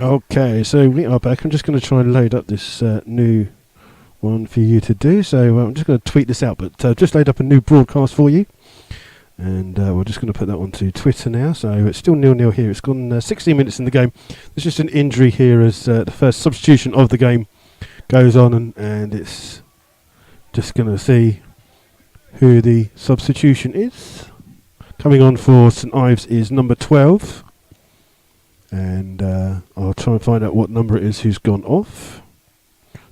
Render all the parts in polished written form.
Okay, so we are back. I'm just going to try and load up this new one for you to do. So I'm just going to tweet this out, but just load up a new broadcast for you. And we're just going to put that onto Twitter now. So it's still 0-0 here. It's gone 16 minutes in the game. There's just an injury here as the first substitution of the game goes on, and it's just going to see who the substitution is. Coming on for St Ives is number 12. And I'll try and find out what number it is who's gone off.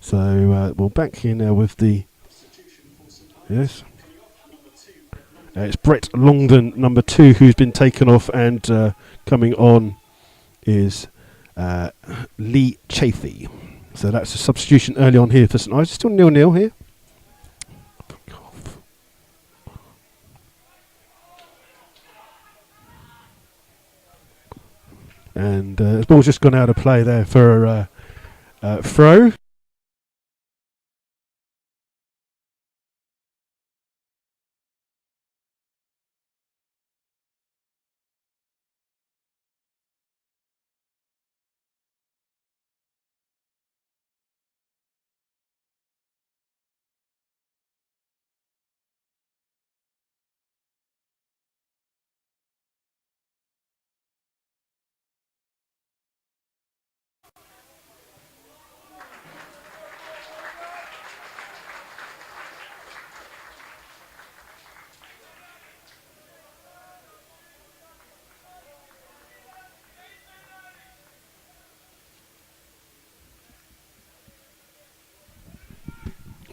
So we're back here now with the... Yes. It's Brett Longdon, number 2, who's been taken off, and coming on is Lee Chafee. So that's a substitution early on here for St Ives. Still 0-0 here. And the ball's just gone out of play there for throw.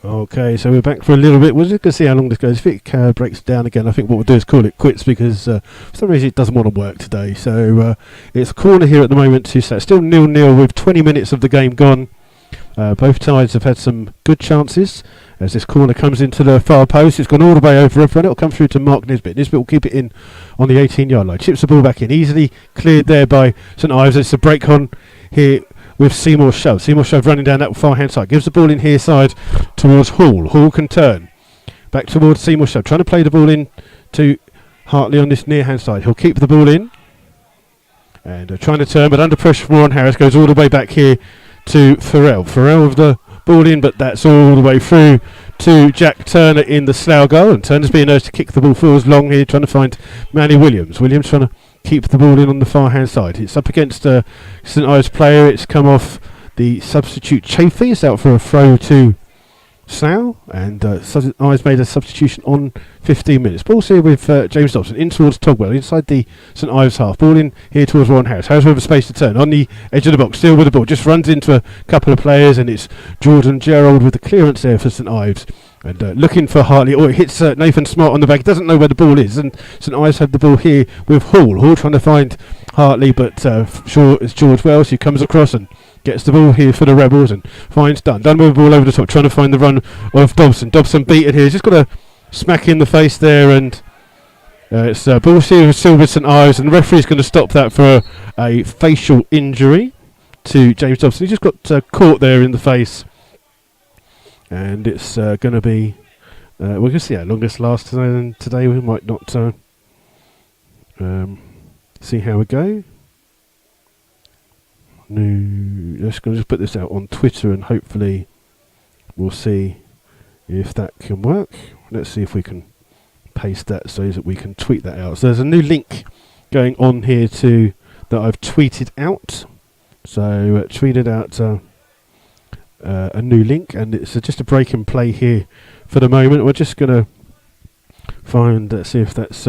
Okay, so we're back for a little bit. We're just going to see how long this goes. If it breaks down again, I think what we'll do is call it quits, because for some reason it doesn't want to work today. So it's a corner here at the moment to set. Still 0-0 with 20 minutes of the game gone. Both sides have had some good chances. As this corner comes into the far post, it's gone all the way over everyone. It'll come through to Mark Nisbet. Nisbet will keep it in on the 18-yard line. Chips the ball back in. Easily cleared there by St Ives. It's a break on here with Seymour Shove. Seymour Shove running down that far hand side. Gives the ball in here side towards Hall. Hall can turn. Back towards Seymour Shove. Trying to play the ball in to Hartley on this near hand side. He'll keep the ball in. And trying to turn, but under pressure from Warren Harris. Goes all the way back here to Farrell. Farrell with the ball in, but that's all the way through to Jack Turner in the Slough goal. And Turner's being urged to kick the ball forwards long here, trying to find Manny Williams. Williams trying to keep the ball in on the far hand side. It's up against a St Ives player. It's come off the substitute Chafee. It's out for a throw to Slough, and St Ives made a substitution on 15 minutes. Ball's here with James Dobson in towards Togwell inside the St Ives half. Ball in here towards Warren Harris. Harris with a space to turn on the edge of the box. Still with the ball. Just runs into a couple of players, and it's Jordan Gerald with the clearance there for St Ives. And looking for Hartley. Oh, it hits Nathan Smart on the back. He doesn't know where the ball is. And St Ives have the ball here with Hall. Hall trying to find Hartley, but sure it's George Wells who comes across and gets the ball here for the Rebels and finds Dunn. Dunn with the ball over the top, trying to find the run of Dobson. Dobson beaten here. He's just got a smack in the face there, and it's ball here still with St Ives, and the referee's going to stop that for a facial injury to James Dobson. He just got caught there in the face. And it's going to be... we're going to see how long this lasts today. And today we might not see how we go. No, just going to just put this out on Twitter, and hopefully we'll see if that can work. Let's see if we can paste that so that we can tweet that out. So there's a new link going on here that I've tweeted out. So tweeted out... a new link, and it's just a break and play here for the moment. We're just going to find see if that's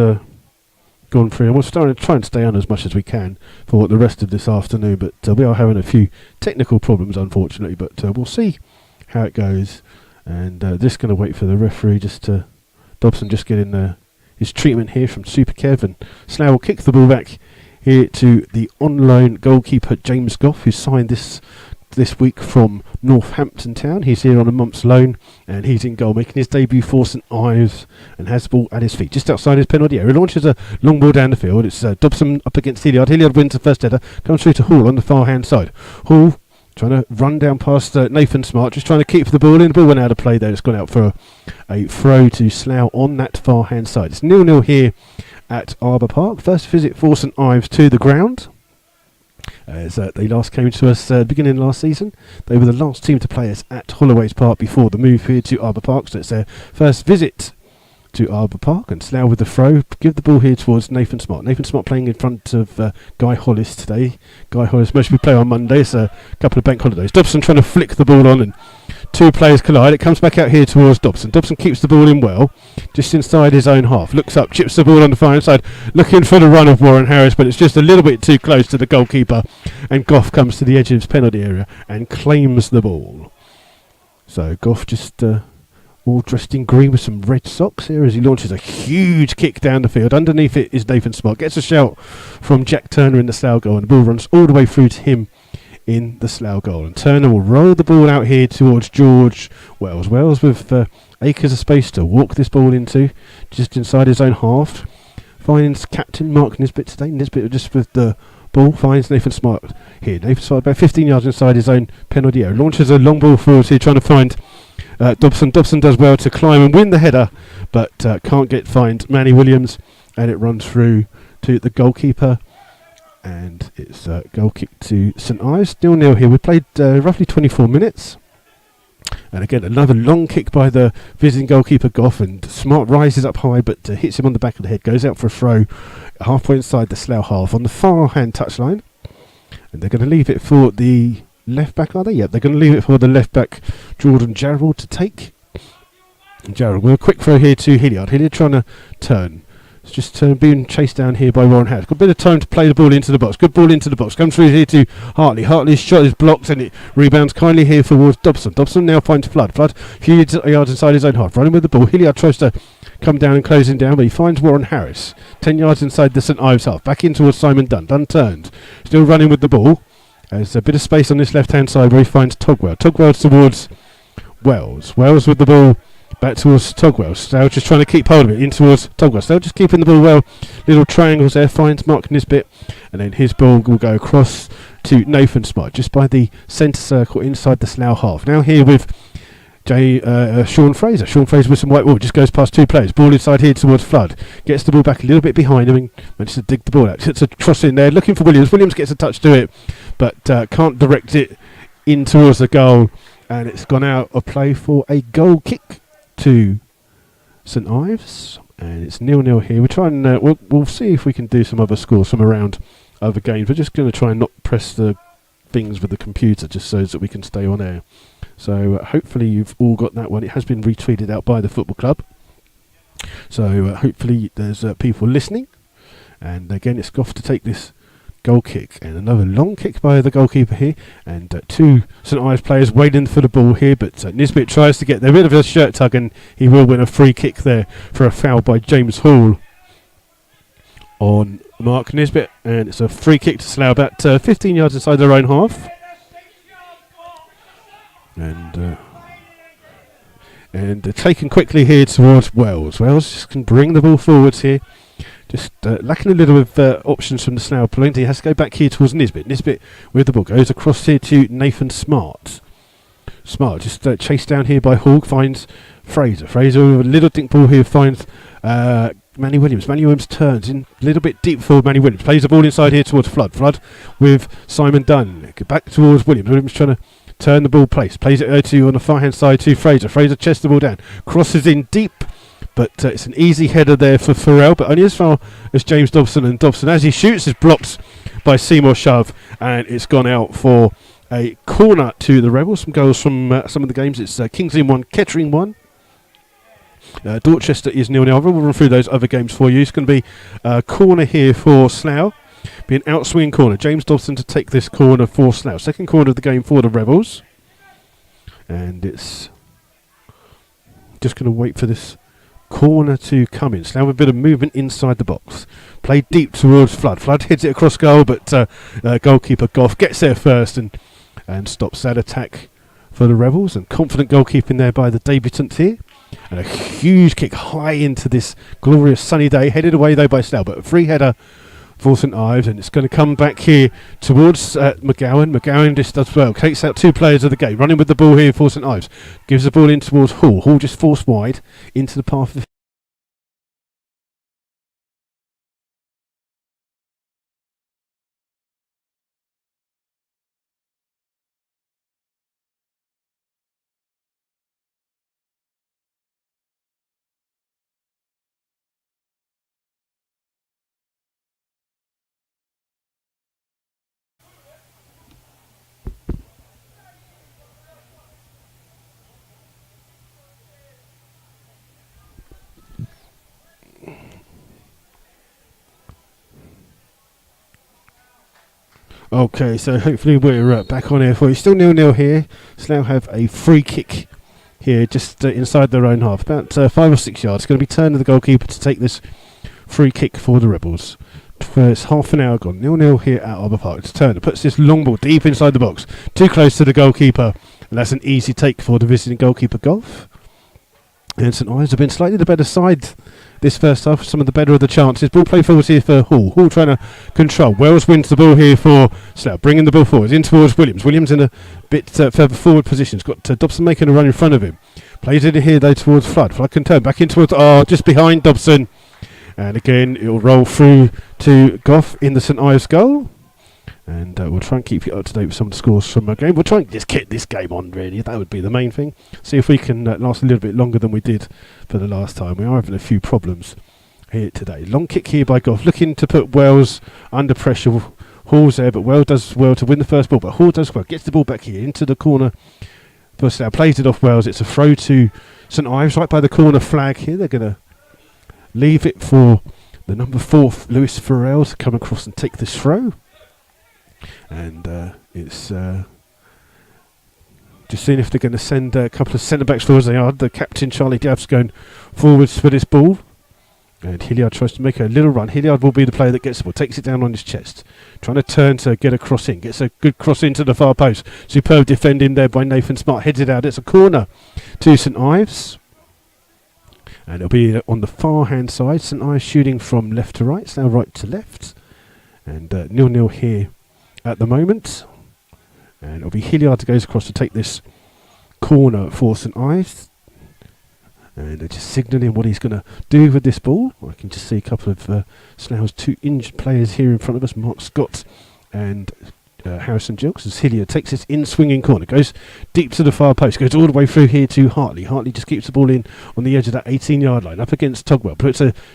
gone through, and we'll try and stay on as much as we can for the rest of this afternoon, but we are having a few technical problems unfortunately, but we'll see how it goes. And just going to wait for the referee just to Dobson just getting his treatment here from Super Kev, and Slough will kick the ball back here to the on-loan goalkeeper James Goff, who signed this week from Northampton Town. He's here on a month's loan, and he's in goal, making his debut for St Ives, and has the ball at his feet just outside his penalty area. He launches a long ball down the field. It's Dobson up against Hilliard. Hilliard wins the first header, comes through to Hall on the far hand side. Hall trying to run down past Nathan Smart, just trying to keep the ball in. The ball went out of play there. It's gone out for a throw to Slough on that far hand side. It's 0-0 here at Arbour Park. First visit for St Ives to the ground. as they last came to us beginning last season. They were the last team to play us at Holloway's Park before the move here to Arbour Park, so it's their first visit to Arbour Park. And Slough with the throw, give the ball here towards Nathan Smart. Nathan Smart playing in front of Guy Hollis today. Guy Hollis mostly play on Mondays, a couple of bank holidays. Dobson trying to flick the ball on, and two players collide. It comes back out here towards Dobson. Dobson keeps the ball in well, just inside his own half. Looks up, chips the ball on the far side, looking for the run of Warren Harris, but it's just a little bit too close to the goalkeeper. And Goff comes to the edge of his penalty area and claims the ball. So Goff just all dressed in green with some red socks here as he launches a huge kick down the field. Underneath it is Nathan Smart. Gets a shout from Jack Turner in the Slough goal, and the ball runs all the way through to him in the Slough goal. And Turner will roll the ball out here towards George Wells. Wells with acres of space to walk this ball into, just inside his own half. Finds captain Mark Nisbet today. Nisbet just with the ball finds Nathan Smart here. Nathan Smart about 15 yards inside his own penalty area. Launches a long ball forwards here, trying to find Dobson. Dobson does well to climb and win the header, but can't find Manny Williams, and it runs through to the goalkeeper. And it's a goal kick to St Ives. 0-0 here. We played roughly 24 minutes. And again, another long kick by the visiting goalkeeper Goff, and Smart rises up high but hits him on the back of the head. Goes out for a throw halfway inside the Slough half on the far hand touchline. And they're going to leave it for the left back, are they? Yep, they're going to leave it for the left back Jordan Jarrell to take. And Jarrell with a quick throw here to Hilliard. Hilliard trying to turn. It's just being chased down here by Warren Harris. Got a bit of time to play the ball into the box. Good ball into the box. Comes through here to Hartley. Hartley's shot is blocked, and it rebounds kindly here towards Dobson. Dobson now finds Flood. Flood a few yards inside his own half. Running with the ball. Hilliard tries to come down and close him down, but he finds Warren Harris. 10 yards inside the St Ives half. Back in towards Simon Dunn. Dunn turned. Still running with the ball. There's a bit of space on this left-hand side where he finds Togwell. Togwell towards Wells. Wells with the ball. Back towards Togwell. Slough just trying to keep hold of it. In towards Togwell. Slough just keeping the ball well. Little triangles there. Finds Mark Nisbet. And then his ball will go across to Nathan Smart. Just by the centre circle inside the Slough half. Now here with Sean Fraser. Sean Fraser with some white ball. Just goes past two players. Ball inside here towards Flood. Gets the ball back a little bit behind him and manages to dig the ball out. Hits a cross in there. Looking for Williams. Williams gets a touch to it. But can't direct it in towards the goal. And it's gone out of play for a goal kick to St Ives, and it's 0-0 here. We're trying. We'll see if we can do some other scores from around other games. We're just going to try and not press the things with the computer, just so that we can stay on air. So hopefully you've all got that one. It has been retweeted out by the football club. So hopefully there's people listening. And again, it's Goff to take this goal kick, and another long kick by the goalkeeper here, and two St Ives players waiting for the ball here, but Nisbet tries to get there, a bit of a shirt tug, and he will win a free kick there for a foul by James Hall on Mark Nisbet, and it's a free kick to Slough about 15 yards inside their own half. And taken quickly here towards Wells. Wells just can bring the ball forwards here. Just lacking a little of options from the Slough plenty. He has to go back here towards Nisbet. Nisbet with the ball goes across here to Nathan Smart. Smart just chased down here by Hall. Finds Fraser. Fraser with a little dink ball here. Finds Manny Williams. Manny Williams turns in a little bit deep for Manny Williams. Plays the ball inside here towards Flood. Flood with Simon Dunn. Back towards Williams. Williams trying to turn the ball plays it to on the far hand side to Fraser. Fraser chests the ball down. Crosses in deep. But it's an easy header there for Farrell, but only as far as James Dobson. And Dobson, as he shoots, is blocked by Seymour Shove, and it's gone out for a corner to the Rebels. Some goals from some of the games. It's Kingsley 1, Kettering 1. Dorchester is 0-0. We'll run through those other games for you. It's going to be a corner here for Slough. Be an outswing corner. James Dobson to take this corner for Slough. Second corner of the game for the Rebels. And it's just going to wait for this corner to come in. Slough with a bit of movement inside the box. Played deep towards Flood. Flood heads it across goal, but goalkeeper Goff gets there first and stops that attack for the Rebels. And confident goalkeeping there by the debutant here. And a huge kick high into this glorious sunny day. Headed away though by Slough, but a free header for St Ives, and it's going to come back here towards McGowan. McGowan just does well. Takes out two players of the game. Running with the ball here for St Ives. Gives the ball in towards Hall. Hall just forced wide into the path of the Okay, so hopefully we're back on air for you. Still 0-0 here. Slough have a free kick here just inside their own half, about 5 or 6 yards. It's going to be turn to the goalkeeper to take this free kick for the Rebels. First half an hour gone. 0-0 here at Arbor Park. It's Turner puts this long ball deep inside the box, too close to the goalkeeper, and that's an easy take for the visiting goalkeeper, Golf. And St Ives have been slightly the better side this first half, some of the better of the chances. Ball play forward here for Hall. Hall trying to control. Wells wins the ball here for Slough, bringing the ball forward in towards Williams. Williams in a bit further forward position. He's got Dobson making a run in front of him. Plays it in here though towards Flood. Flood can turn back in towards just behind Dobson. And again it'll roll through to Goff in the St Ives goal. And we'll try and keep you up to date with some of the scores from our game. We'll try and just get this game on, really. That would be the main thing. See if we can last a little bit longer than we did for the last time. We are having a few problems here today. Long kick here by Goff, looking to put Wells under pressure. Hall's there, but Wells does well to win the first ball. But Hall does well, gets the ball back here into the corner. First now plays it off Wells. It's a throw to St Ives right by the corner flag here. They're going to leave it for the number 4, Lewis Farrell, to come across and take this throw. And it's just seeing if they're going to send a couple of centre-backs forwards. They are. The captain, Charlie Dabbs, going forwards for this ball. And Hilliard tries to make a little run. Hilliard will be the player that gets the ball, takes it down on his chest. Trying to turn to get a cross in. Gets a good cross into the far post. Superb defending there by Nathan Smart. Heads it out. It's a corner to St Ives. And it'll be on the far-hand side. St Ives shooting from left to right. It's now right to left. And 0-0 here at the moment. And it'll be Hilliard that goes across to take this corner for St Ives. And they're just signalling what he's going to do with this ball. I can just see a couple of Slough's 2 injured players here in front of us, Mark Scott and Harrison Gilks, as Hilliard takes this in-swinging corner, goes deep to the far post, goes all the way through here to Hartley. Hartley just keeps the ball in on the edge of that 18-yard line, up against Togwell,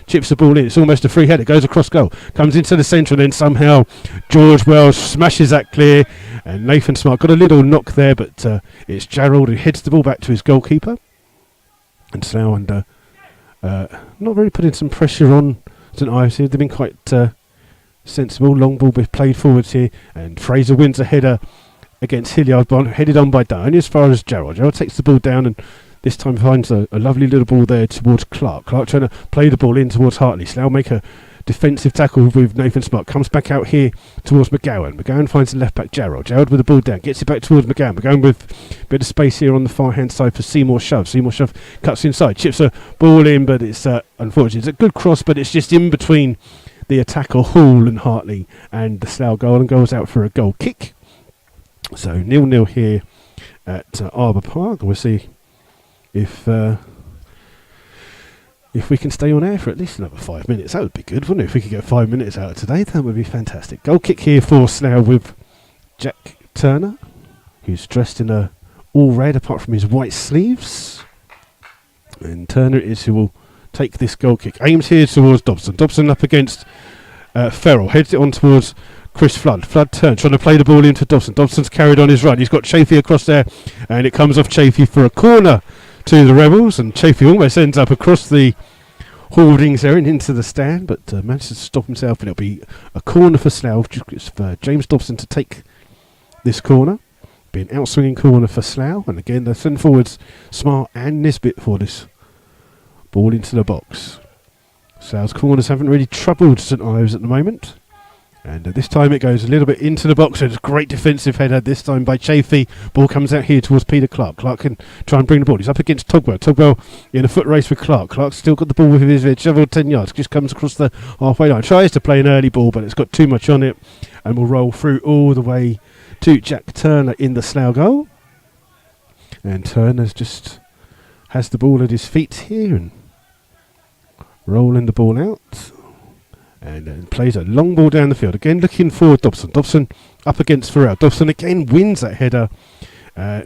chips the ball in. It's almost a free header, goes across goal, comes into the centre, and then somehow George Wells smashes that clear, and Nathan Smart got a little knock there, but it's Gerald who heads the ball back to his goalkeeper. And Slough under not really putting some pressure on St Ives here. They've been quite sensible. Long ball played forwards here, and Fraser wins a header against Hilliard, headed on by Down only as far as Gerald. Gerald takes the ball down and this time finds a lovely little ball there towards Clark. Clark trying to play the ball in towards Hartley. Slough make a defensive tackle with Nathan Smart, comes back out here towards McGowan. McGowan finds the left back Gerald. Gerald with the ball down, gets it back towards McGowan. McGowan with a bit of space here on the far hand side for Seymour Shove. Seymour Shove cuts inside, chips a ball in, but it's unfortunately it's a good cross, but it's just in between the attacker Hall and Hartley and the Slough goal, and goes out for a goal kick. So 0-0 here at Arbor Park. We'll see if we can stay on air for at least another 5 minutes. That would be good, wouldn't it? If we could get 5 minutes out of today, that would be fantastic. Goal kick here for Slough with Jack Turner, who's dressed in all red apart from his white sleeves. And Turner is who will take this goal kick. Aims here towards Dobson. Dobson up against Ferrell. Heads it on towards Chris Flood. Flood turns, trying to play the ball into Dobson. Dobson's carried on his run. He's got Chafee across there, and it comes off Chafee for a corner to the Rebels, and Chafee almost ends up across the hoardings there and into the stand, but manages to stop himself, and it'll be a corner for Slough. It's for James Dobson to take this corner. Be an outswinging corner for Slough, and again the centre forwards Smart and Nisbet for this ball into the box. Slough's corners haven't really troubled St Ives at the moment. And this time it goes a little bit into the box. It's a great defensive header this time by Chafee. Ball comes out here towards Peter Clark. Clark can try and bring the ball. He's up against Togwell. Togwell in a foot race with Clark. Clark's still got the ball with his shovel 10 yards. Just comes across the halfway line. Tries to play an early ball, but it's got too much on it. And will roll through all the way to Jack Turner in the Slough goal. And Turner's just has the ball at his feet here and rolling the ball out. And plays a long ball down the field. Again, looking for Dobson. Dobson up against Farrell. Dobson again wins that header.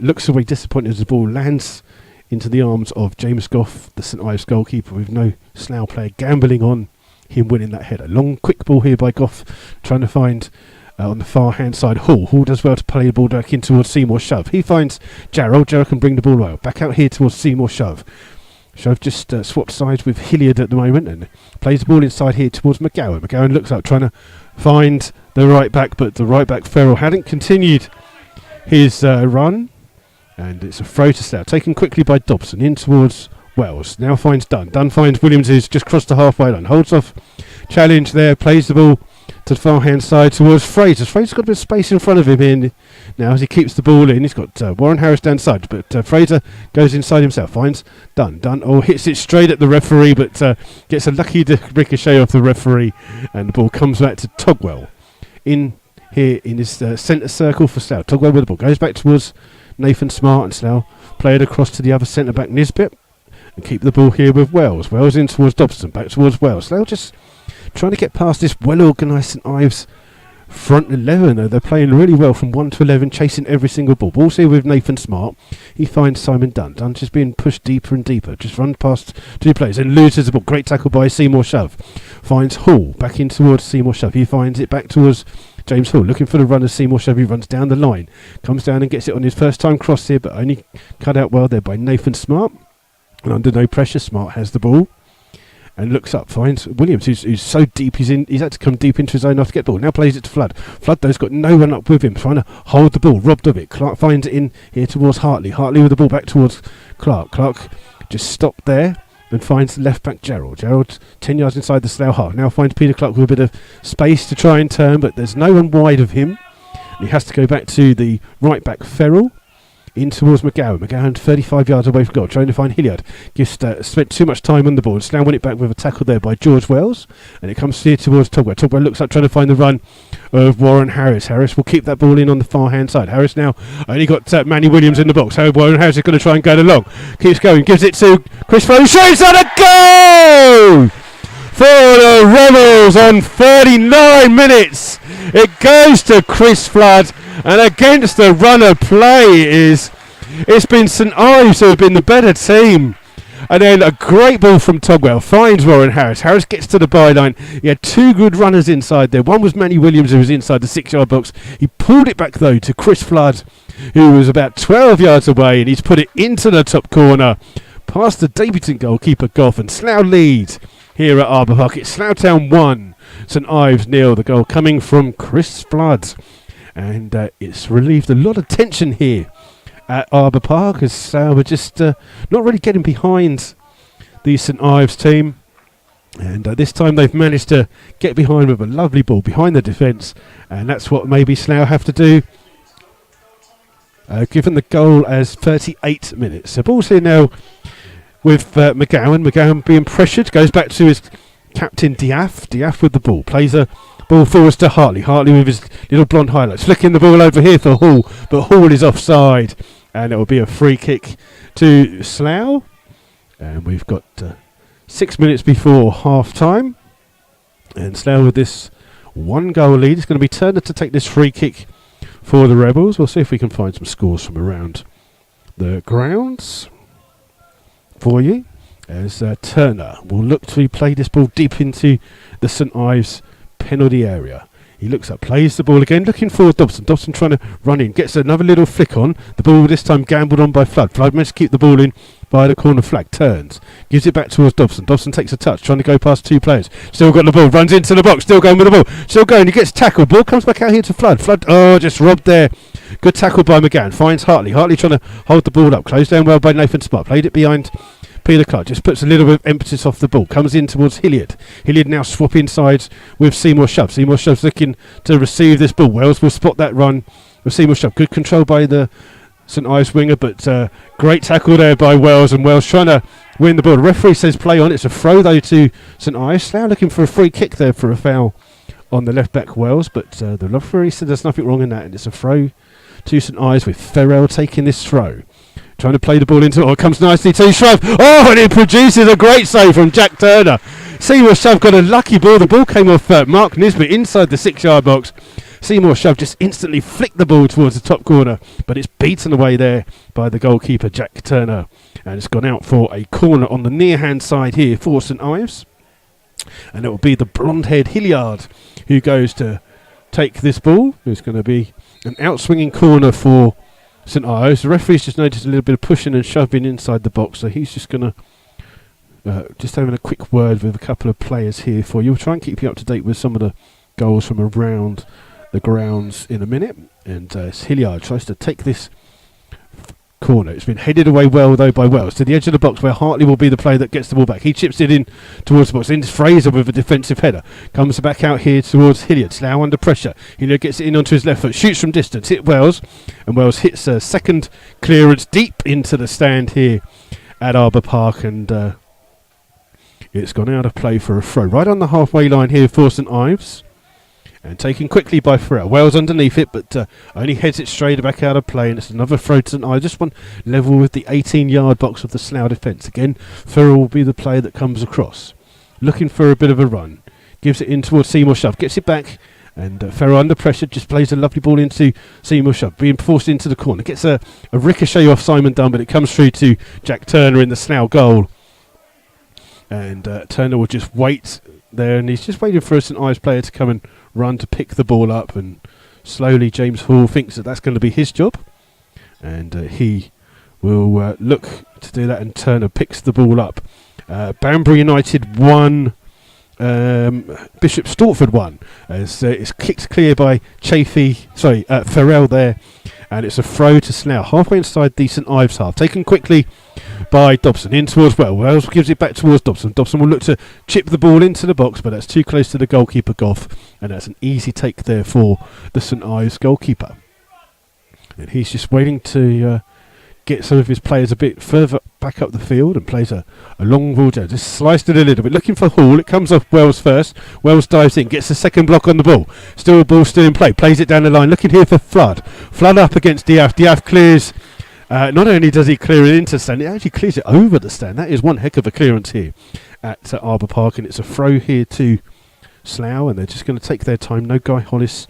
Looks away disappointed as the ball lands into the arms of James Goff, the St Ives goalkeeper, with no Slough player gambling on him winning that header. Long, quick ball here by Goff, trying to find on the far hand side Hall. Hall does well to play the ball back in towards Seymour Shove. He finds Jarrell. Jarrell can bring the ball out. Back out here towards Seymour Shove. Shove just swapped sides with Hilliard at the moment and plays the ball inside here towards McGowan. McGowan looks up, trying to find the right back, but the right back Ferrell hadn't continued his run, and it's a throw to Slough, taken quickly by Dobson in towards Wells. Now finds Dunn. Dunn finds Williams, who's just crossed the halfway line. Holds off challenge there, plays the ball to the far hand side towards Fraser. Fraser's got a bit of space in front of him here now as he keeps the ball in. He's got Warren Harris down side, but Fraser goes inside himself, finds Dunn. Dunn hits it straight at the referee, but gets a lucky ricochet off the referee, and the ball comes back to Togwell in here in his centre circle for Slough. Togwell with the ball goes back towards Nathan Smart, and Slough play it across to the other centre back Nisbet, and keep the ball here with Wells. Wells in towards Dobson, back towards Wells. Slough just trying to get past this well-organised St Ives front 11, though. They're playing really well from 1 to 11, chasing every single ball. Ball's here with Nathan Smart. He finds Simon Dunn. Dunn just being pushed deeper and deeper. Just runs past 2 players and loses the ball. Great tackle by Seymour Shove. Finds Hall back in towards Seymour Shove. He finds it back towards James Hall, looking for the run of Seymour Shove. He runs down the line. Comes down and gets it on his first time cross here, but only cut out well there by Nathan Smart. And under no pressure, Smart has the ball and looks up, finds Williams, who's so deep, he's had to come deep into his own half to get the ball. Now plays it to Flood. Flood, though's got no one up with him, trying to hold the ball, robbed of it. Clark finds it in here towards Hartley. Hartley with the ball back towards Clark. Clark just stopped there and finds left back Gerald. Gerald 10 yards inside the Slough half. Now finds Peter Clark with a bit of space to try and turn, but there's no one wide of him. And he has to go back to the right back Ferrell. In towards McGowan. McGowan 35 yards away from goal, trying to find Hilliard. Spent too much time on the ball. And Slough won it back with a tackle there by George Wells. And it comes here towards Togwell. Togwell looks up, trying to find the run of Warren Harris. Harris will keep that ball in on the far hand side. Harris now only got Manny Williams in the box. How Warren Harris is going to try and go along. Keeps going, gives it to Chris Flow. Shoots on a goal for the Rebels on 39 minutes. It goes to Chris Flood. And against the run of play it's been St Ives who have been the better team. And then a great ball from Togwell finds Warren Harris. Harris gets to the byline. He had 2 good runners inside there. One was Manny Williams, who was inside the 6-yard box. He pulled it back though to Chris Flood, who was about 12 yards away, and he's put it into the top corner past the debutant goalkeeper Goff, and Slough lead here at Arbour Park. It's Slough Town 1, St Ives 0. The goal coming from Chris Flood. And it's relieved a lot of tension here at Arbour Park, as we're just not really getting behind the St Ives team. And this time they've managed to get behind with a lovely ball behind the defence. And that's what maybe Slough have to do, given the goal as 38 minutes. So ball's here now with McGowan. McGowan being pressured, goes back to his captain Diaf. Diaf with the ball, plays a ball forwards to Hartley. Hartley with his little blonde highlights, flicking the ball over here for Hall, but Hall is offside, and it will be a free kick to Slough. And we've got 6 minutes before half time, and Slough with this 1-goal lead. It's going to be Turner to take this free kick for the Rebels. We'll see if we can find some scores from around the grounds for you, as Turner will look to play this ball deep into the St Ives penalty area. He looks up, plays the ball again, looking for Dobson. Dobson trying to run in, gets another little flick on. The ball this time gambled on by Flood. Flood managed to keep the ball in by the corner flag, turns, gives it back towards Dobson. Dobson takes a touch, trying to go past 2 players. Still got the ball, runs into the box, still going with the ball, still going, he gets tackled. Ball comes back out here to Flood. Flood, just robbed there. Good tackle by McGann, finds Hartley. Hartley trying to hold the ball up, closed down well by Nathan Smart, played it behind Peter Clark, just puts a little bit of emphasis off the ball, comes in towards Hilliard. Hilliard now swapping sides with Seymour Shove. Seymour Shove's looking to receive this ball. Wells will spot that run with Seymour Shove. Good control by the St Ives winger, but great tackle there by Wells, and Wells trying to win the ball. The referee says play on. It's a throw though to St Ives. Now looking for a free kick there for a foul on the left back Wells, but the referee said there's nothing wrong in that, and it's a throw to St Ives with Ferrell taking this throw. Trying to play the ball into it. It comes nicely to Shove. And it produces a great save from Jack Turner. Seymour Shove got a lucky ball. The ball came off Mark Nisbet inside the 6-yard box. Seymour Shove just instantly flicked the ball towards the top corner, but it's beaten away there by the goalkeeper Jack Turner. And it's gone out for a corner on the near-hand side here for St Ives. And it will be the blonde-haired Hilliard who goes to take this ball. It's going to be an out-swinging corner for St Ives. The referee's just noticed a little bit of pushing and shoving inside the box, so he's just going to just having a quick word with a couple of players here for you. We'll try and keep you up to date with some of the goals from around the grounds in a minute. And Hilliard tries to take this corner. It's been headed away well though by Wells to the edge of the box where Hartley will be the player that gets the ball back. He chips it in towards the box. Into Fraser with a defensive header. Comes back out here towards Hilliard. Slough under pressure. Hilliard gets it in onto his left foot. Shoots from distance. Hit Wells. And Wells hits a second clearance deep into the stand here at Arbour Park. And it's gone out of play for a throw. Right on the halfway line here for St Ives. And taken quickly by Farrell. Wells underneath it, but only heads it straight back out of play. And it's another throw to St Ives. This one level with the 18-yard box of the Slough defence. Again, Farrell will be the player that comes across. Looking for a bit of a run. Gives it in towards Seymour Shove. Gets it back. And Farrell under pressure just plays a lovely ball into Seymour Shove. Being forced into the corner. Gets a ricochet off Simon Dunn, but it comes through to Jack Turner in the Slough goal. And Turner will just wait there. And he's just waiting for a St Ives player to come and run to pick the ball up, and slowly James Hall thinks that that's going to be his job, and he will look to do that, and Turner picks the ball up. Banbury United 1, Bishop Stortford 1, as it's kicked clear by Farrell there, and it's a throw to Slough halfway inside the St Ives half, taken quickly by Dobson in towards Wells gives it back towards Dobson. Dobson will look to chip the ball into the box, but that's too close to the goalkeeper Goff, and that's an easy take there for the St Ives goalkeeper, and he's just waiting to get some of his players a bit further back up the field, and plays a long ball down, just sliced it a little bit, looking for Hall. It comes off Wells first. Wells dives in, gets the second block on the ball, still a ball still in play, plays it down the line, looking here for Flood up against Diaf. Diaf clears. Not only does he clear it into the stand, he actually clears it over the stand. That is one heck of a clearance here at Arbour Park, and it's a throw here to Slough, and they're just going to take their time. No Guy Hollis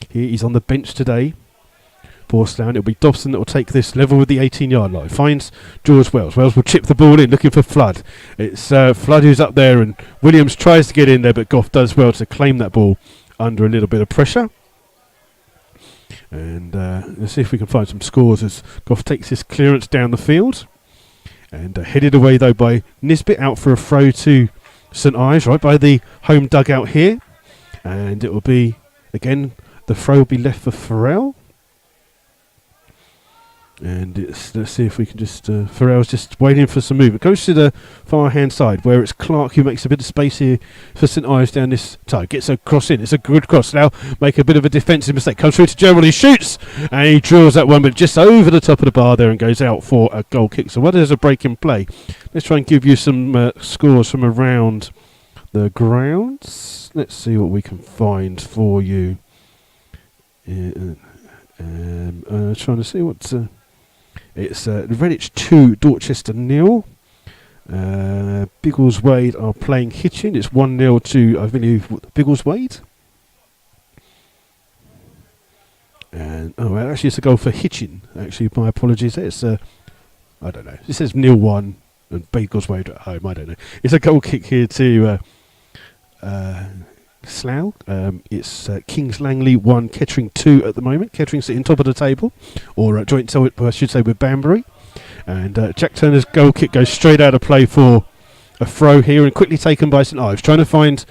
here, he's on the bench today for Slough, and it'll be Dobson that will take this level with the 18-yard line. Finds George Wells. Wells will chip the ball in, looking for Flood. It's Flood who's up there, and Williams tries to get in there, but Goff does well to claim that ball under a little bit of pressure. And let's see if we can find some scores as Goff takes his clearance down the field. And headed away though by Nisbet, out for a throw to St Ives, right by the home dugout here. And it will be, again, the throw will be left for Farrell. And let's see if we can just... Farrell's just waiting for some movement. Goes to the far hand side where it's Clark who makes a bit of space here for St Ives down this side. Gets a cross in. It's a good cross. Now make a bit of a defensive mistake. Comes through to Gerald. He shoots and he drills that one, but just over the top of the bar there, and goes out for a goal kick. So what is a break in play? Let's try and give you some scores from around the grounds. Let's see what we can find for you. Trying to see what's... It's Redditch 2, Dorchester 0. Biggleswade are playing Hitchin. It's 1-0 to, I believe, Biggleswade. And actually, it's a goal for Hitchin. Actually, my apologies. It's I don't know. It says 0-1 and Biggleswade at home. I don't know. It's a goal kick here to Slough. It's Kings Langley 1, Kettering 2 at the moment. Kettering sitting top of the table, or joint, I should say, with Banbury. And Jack Turner's goal kick goes straight out of play for a throw here, and quickly taken by St Ives. Trying to find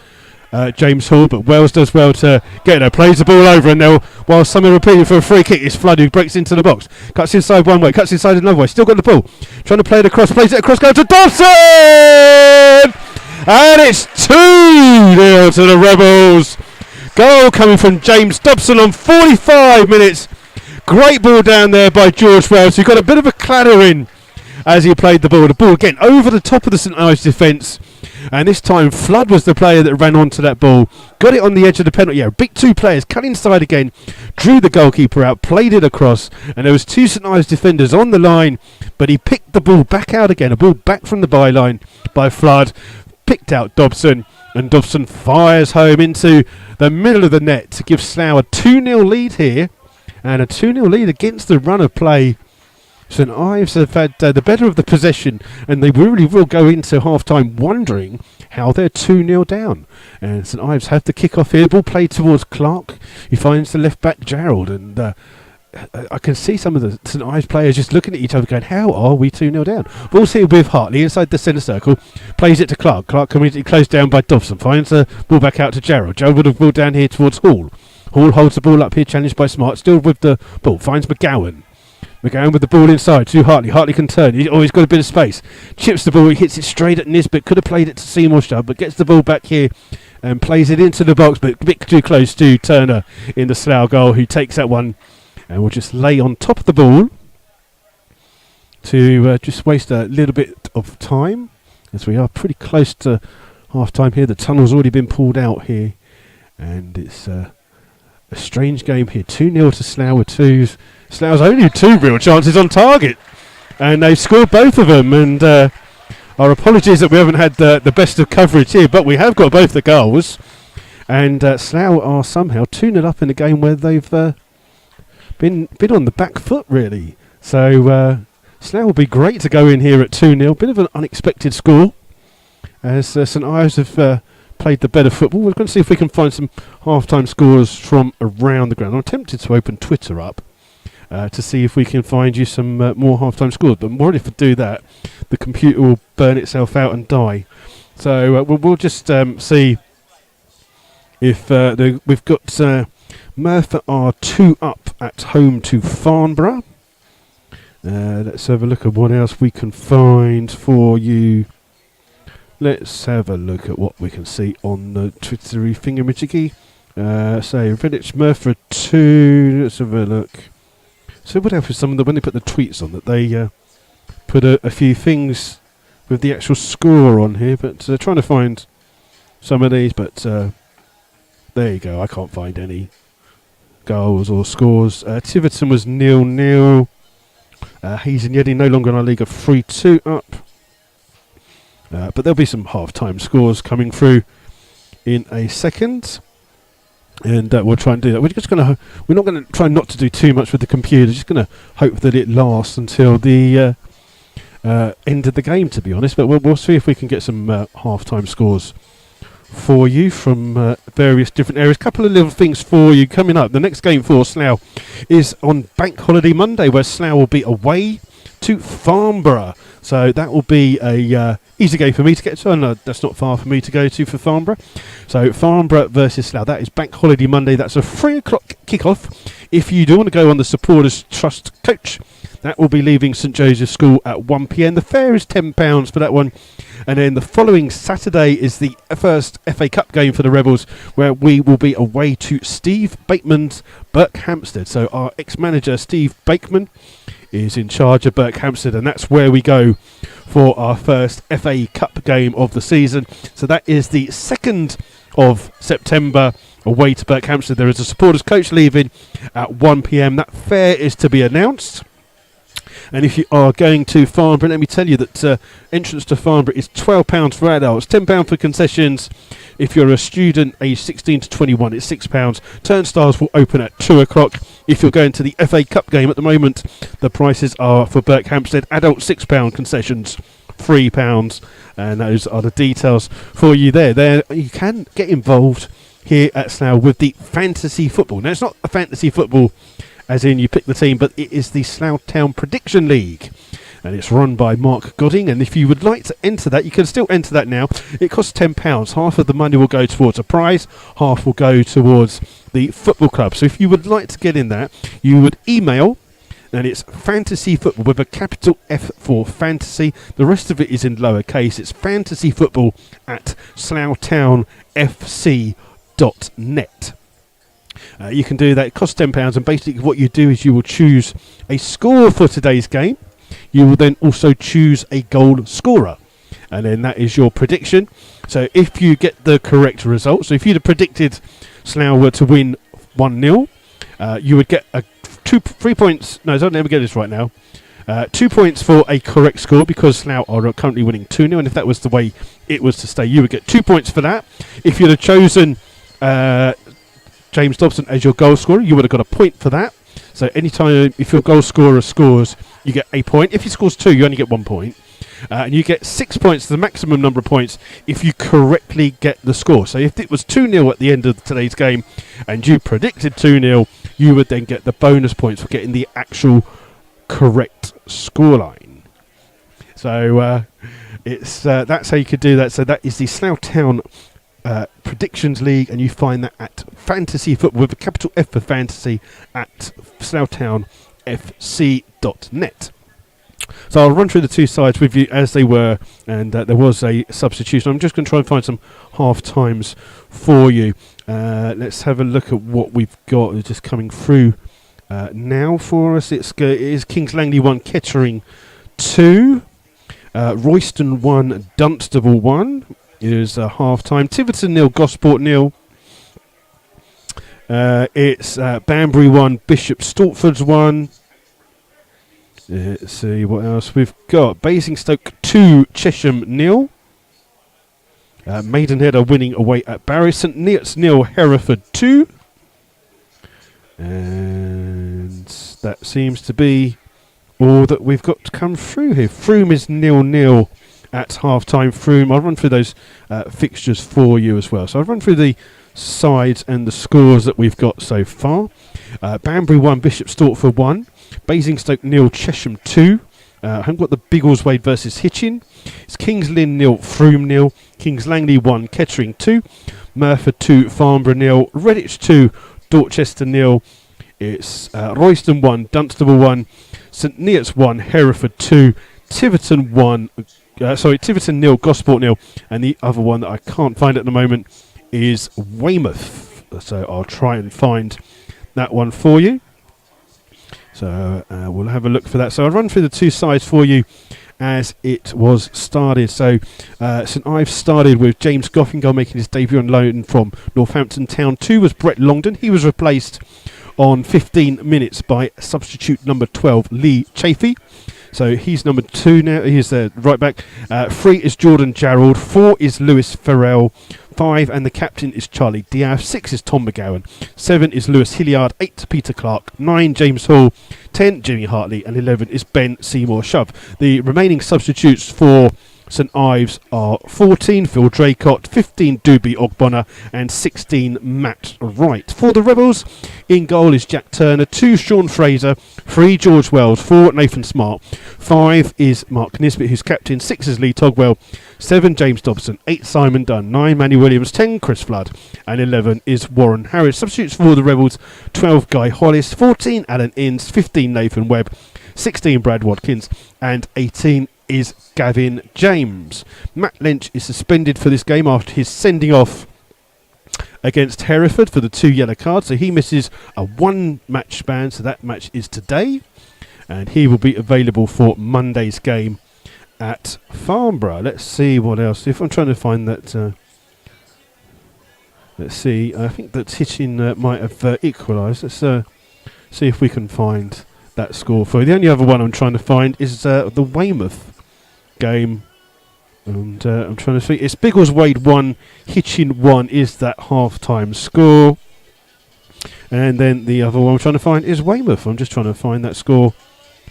James Hall, but Wells does well to get there. Plays the ball over, and now, while some are repeating for a free kick, it's Flood who breaks into the box. Cuts inside one way, cuts inside another way. Still got the ball. Trying to play it across. Plays it across. Goes to Dobson! And it's 2-0 to the Rebels. Goal coming from James Dobson on 45 minutes. Great ball down there by George Wells, who got a bit of a clatter in as he played the ball. The ball again over the top of the St Ives defence. And this time Flood was the player that ran onto that ball. Got it on the edge of the penalty area. Big two players cut inside again. Drew the goalkeeper out. Played it across. And there was two St Ives defenders on the line. But he picked the ball back out again. A ball back from the byline by Flood. Picked out Dobson, and Dobson fires home into the middle of the net to give Slough a 2-0 lead here, and a 2-0 lead against the run of play. St Ives have had the better of the possession, and they really will go into half-time wondering how they're 2-0 down. And St Ives have the kick-off here. Ball played towards Clark. He finds the left-back Gerald, and I can see some of the St Ives players just looking at each other going, how are we 2-0 down? Ball's here with Hartley inside the centre circle, plays it to Clark. Clark immediately closed down by Dobson, finds the ball back out to Gerald. Gerald with the ball down here towards Hall. Hall holds the ball up here, challenged by Smart, still with the ball, finds McGowan. McGowan with the ball inside to Hartley. Hartley can turn. He's got a bit of space. Chips the ball. He hits it straight at Nisbet. Could have played it to Seymour Stubb, but gets the ball back here and plays it into the box, but a bit too close to Turner in the Slough goal, who takes that one and will just lay on top of the ball to just waste a little bit of time, as we are pretty close to half time here. The tunnel's already been pulled out here, and it's a strange game here. 2-0 to Slough with twos. Slough's only 2 real chances on target, and they've scored both of them. And our apologies that we haven't had the best of coverage here, but we have got both the goals. And Slough are somehow 2-0 up in a game where they've been on the back foot, really. So Slough will be great to go in here at 2-0. Bit of an unexpected score, as St Ives have played the better football. We're going to see if we can find some half-time scores from around the ground. I'm tempted to open Twitter up to see if we can find you some more half-time scores, but more if we do that, the computer will burn itself out and die. So we'll just see if we've got Merthyr are 2 up at home to Farnborough. Let's have a look at what else we can find for you. Let's have a look at what we can see on the Twittery thingamajiggy. Say Village Merthyr 2. Let's have a look. So what else is some of the, when they put the tweets on, that they put a few things with the actual score on here, but trying to find some of these, but there you go, I can't find any goals or scores. Tiverton was 0-0. Hayes and Yeddy no longer in our league, of 3-2 up. But there'll be some half-time scores coming through in a second. And we'll try and do that. We're not going to try not to do too much with the computer. Just going to hope that it lasts until the end of the game, to be honest. But we'll see if we can get some half-time scores for you from various different areas. Couple of little things for you coming up. The next game for Slough is on Bank Holiday Monday, where Slough will be away to Farnborough. So that will be a easy game for me to get to, and that's not far for me to go to for Farnborough. So Farnborough versus Slough, that is Bank Holiday Monday. That's a 3 o'clock kick-off. If you do want to go on the Supporters Trust coach, that will be leaving St Joseph's School at 1 p.m. The fare is £10 for that one. And then the following Saturday is the first FA Cup game for the Rebels, where we will be away to Steve Bakeman's Berkhamsted. So our ex-manager Steve Bakeman is in charge of Berkhamsted, and that's where we go for our first FA Cup game of the season. So that is the 2nd of September, away to Berkhamsted. There is a supporters coach leaving at 1 p.m. That fare is to be announced. And if you are going to Farnborough, let me tell you that entrance to Farnborough is £12 for adults, £10 for concessions. If you're a student aged 16 to 21, it's £6. Turnstiles will open at 2 o'clock. If you're going to the FA Cup game at the moment, the prices are for Berkhamsted, adult £6, concessions £3. And those are the details for you there. There you can get involved here at Slough with the fantasy football. Now, it's not a fantasy football as in you pick the team, but it is the Slough Town Prediction League, and it's run by Mark Godding. And if you would like to enter that, you can still enter that now. It costs £10. Half of the money will go towards a prize, half will go towards the football club. So if you would like to get in that, you would email, and it's fantasy football with a capital F for fantasy. The rest of it is in lowercase. It's fantasyfootball at sloughtownfc.net. You can do that. It costs £10, and basically what you do is you will choose a score for today's game. You will then also choose a goal scorer, and then that is your prediction. So if you get the correct result, so if you'd have predicted Slough were to win 1-0, you would get 3 points. No, don't let me get this right now. 2 points for a correct score, because Slough are currently winning 2-0, and if that was the way it was to stay, you would get 2 points for that. If you'd have chosen James Dobson as your goal scorer, you would have got a point for that. So anytime if your goal scorer scores, you get a point. If he scores 2, you only get 1 point. And you get 6 points, the maximum number of points, if you correctly get the score. So if it was 2-0 at the end of today's game and you predicted 2-0, you would then get the bonus points for getting the actual correct scoreline. So it's that's how you could do that. So that is the Slough Town Predictions League, and you find that at Fantasy Football with a capital F for fantasy at sloughtownfc.net. So I'll run through the two sides with you as they were, and there was a substitution. I'm just going to try and find some half times for you. Let's have a look at what we've got. It's just coming through now for us. It is Kings Langley 1, Kettering 2, Royston 1, Dunstable 1. It is half time. Tiverton 0, Gosport 0. It's Banbury 1, Bishop Stortford's 1. Let's see what else we've got. Basingstoke 2, Chesham 0. Maidenhead are winning away at Barry. St Neots 0, Hereford 2. And that seems to be all that we've got to come through here. Frome is 0-0 at half-time. Frome, I'll run through those fixtures for you as well. So I'll run through the sides and the scores that we've got so far. Banbury 1, Bishop Stortford 1. Basingstoke 0, Chesham 2. I haven't got the Biggleswade versus Hitchin. It's Kings Lynn 0, Frome 0. Kings Langley 1, Kettering 2. Merthyr 2, Farnborough 0. Redditch 2, Dorchester 0. It's Royston 1, Dunstable 1. St Neots 1, Hereford 2. Tiverton 0, Gosport 0. And the other one that I can't find at the moment is Weymouth. So I'll try and find that one for you. So we'll have a look for that. So I'll run through the two sides for you as it was started. So St Ives started with James Goffingall making his debut on loan from Northampton Town. 2 was Brett Longdon. He was replaced on 15 minutes by substitute number 12, Lee Chafee. So he's number 2 now. He's the right back. 3 is Jordan Jarrold. 4 is Lewis Farrell. 5 and the captain is Charlie Diaz. 6 is Tom McGowan. 7 is Lewis Hilliard. 8 Peter Clark. 9 James Hall. 10 Jimmy Hartley. And 11 is Ben Seymour Shove. The remaining substitutes for St Ives are 14 Phil Draycott, 15 Doobie Ogbonna, and 16 Matt Wright. For the Rebels, in goal is Jack Turner, 2 Sean Fraser, 3 George Wells, 4 Nathan Smart, 5 is Mark Nisbet, who's captain, 6 is Lee Togwell, 7 James Dobson, 8 Simon Dunn, 9 Manny Williams, 10 Chris Flood, and 11 is Warren Harris. Substitutes for the Rebels, 12 Guy Hollis, 14 Alan Innes, 15 Nathan Webb, 16 Brad Watkins, and 18 is Gavin James. Matt Lynch is suspended for this game after his sending off against Hereford for the 2 yellow cards, so he misses a 1 match ban, so that match is today, and he will be available for Monday's game at Farnborough. Let's see what else. If I'm trying to find that, let's see. I think that Hitchin might have equalised. Let's see if we can find that score for you. The only other one I'm trying to find is the Weymouth game, and I'm trying to see. It's Biggleswade 1, Hitchin 1 is that half-time score, and then the other one I'm trying to find is Weymouth. I'm just trying to find that score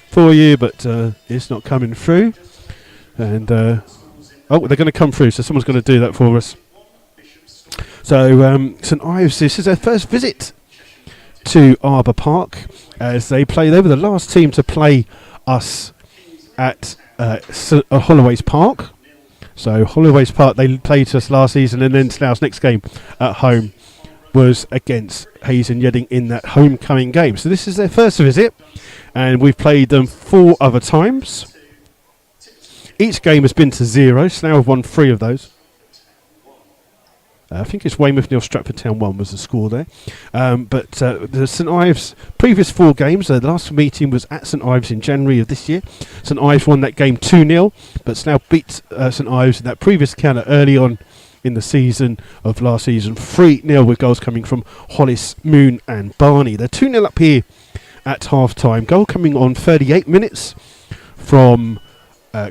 for you, but it's not coming through. And oh, they're going to come through, so someone's going to do that for us. So St Ives, this is their first visit to Arbour Park as they play. They were the last team to play us at Holloway's Park. So Holloway's Park, they played us last season, and then Slough's next game at home was against Hayes and Yedding in that homecoming game. So this is their first visit, and we've played them 4 other times. Each game has been to 0. Slough have won 3 of those. I think it's Weymouth 0, Stratford Town 1 was the score there. But the St Ives previous 4 games, the last meeting was at St Ives in January of this year. St Ives won that game 2-0, but Slough beat St Ives in that previous encounter early on in the season of last season, 3-0, with goals coming from Hollis, Moon and Barney. They're 2-0 up here at half-time. Goal coming on 38 minutes from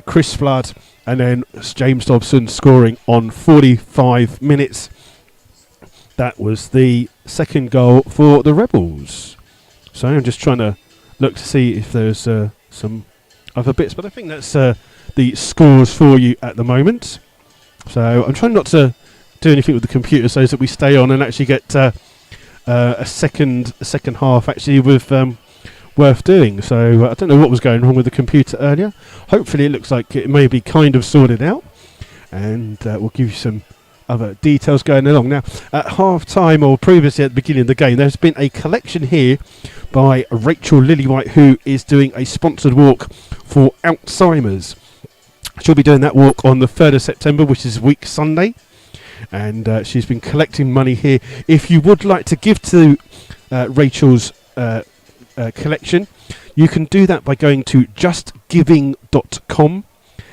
Chris Flood, and then James Dobson scoring on 45 minutes. That was the second goal for the Rebels. So I'm just trying to look to see if there's some other bits, but I think that's the scores for you at the moment. So I'm trying not to do anything with the computer so that we stay on and actually get a second half actually with worth doing. So I don't know what was going wrong with the computer earlier. Hopefully it looks like it may be kind of sorted out, and we'll give you some other details going along. Now, at half time or previously at the beginning of the game, there's been a collection here by Rachel Lillywhite, who is doing a sponsored walk for Alzheimer's. She'll be doing that walk on the 3rd of September, which is week Sunday, and she's been collecting money here. If you would like to give to Rachel's collection, you can do that by going to justgiving.com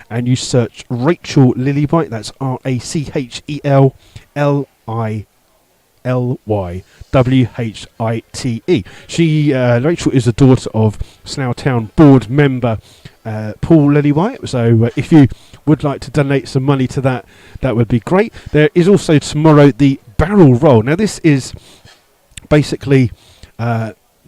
and you search Rachel Lillywhite. That's RachelLillywhite. Rachel is the daughter of Slough Town board member Paul Lillywhite. So if you would like to donate some money to that, that would be great. There is also tomorrow the barrel roll. Now this is basically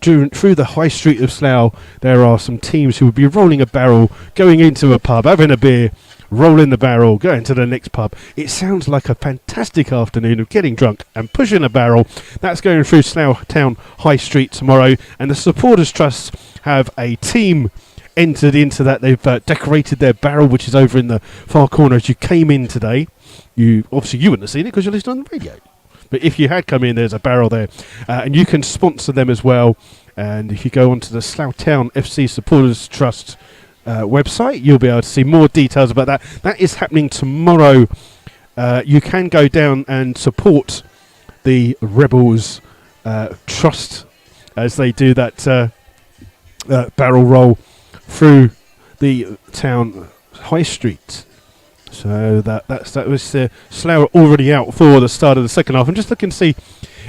through the high street of Slough. There are some teams who will be rolling a barrel, going into a pub, having a beer, rolling the barrel, going to the next pub. It sounds like a fantastic afternoon of getting drunk and pushing a barrel. That's going through Slough Town High Street tomorrow, and the Supporters Trust have a team entered into that. They've decorated their barrel, which is over in the far corner as you came in today. You wouldn't have seen it because you're listening on the radio. But if you had come in, there's a barrel there. And you can sponsor them as well. And if you go onto the Slough Town FC Supporters Trust website, you'll be able to see more details about that. That is happening tomorrow. You can go down and support the Rebels Trust as they do that barrel roll through the town high street. So that was Slough already out for the start of the second half. I'm just looking to see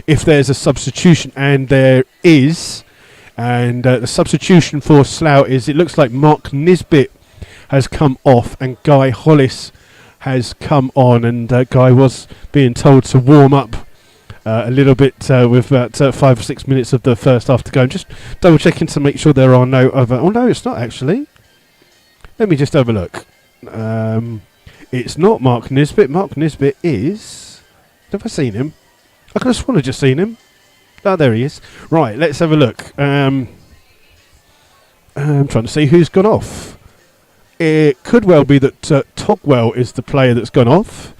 if there's a substitution, and there is. And the substitution for Slough is, it looks like Mark Nisbet has come off and Guy Hollis has come on. And Guy was being told to warm up a little bit with about 5 or 6 minutes of the first half to go. I'm just double checking to make sure there are no other. Oh no, it's not actually. Let me just have a look. It's not Mark Nisbet. Mark Nisbet is... Have I seen him? I could have sworn I'd just seen him. Oh, there he is. Right, let's have a look. I'm trying to see who's gone off. It could well be that Togwell is the player that's gone off,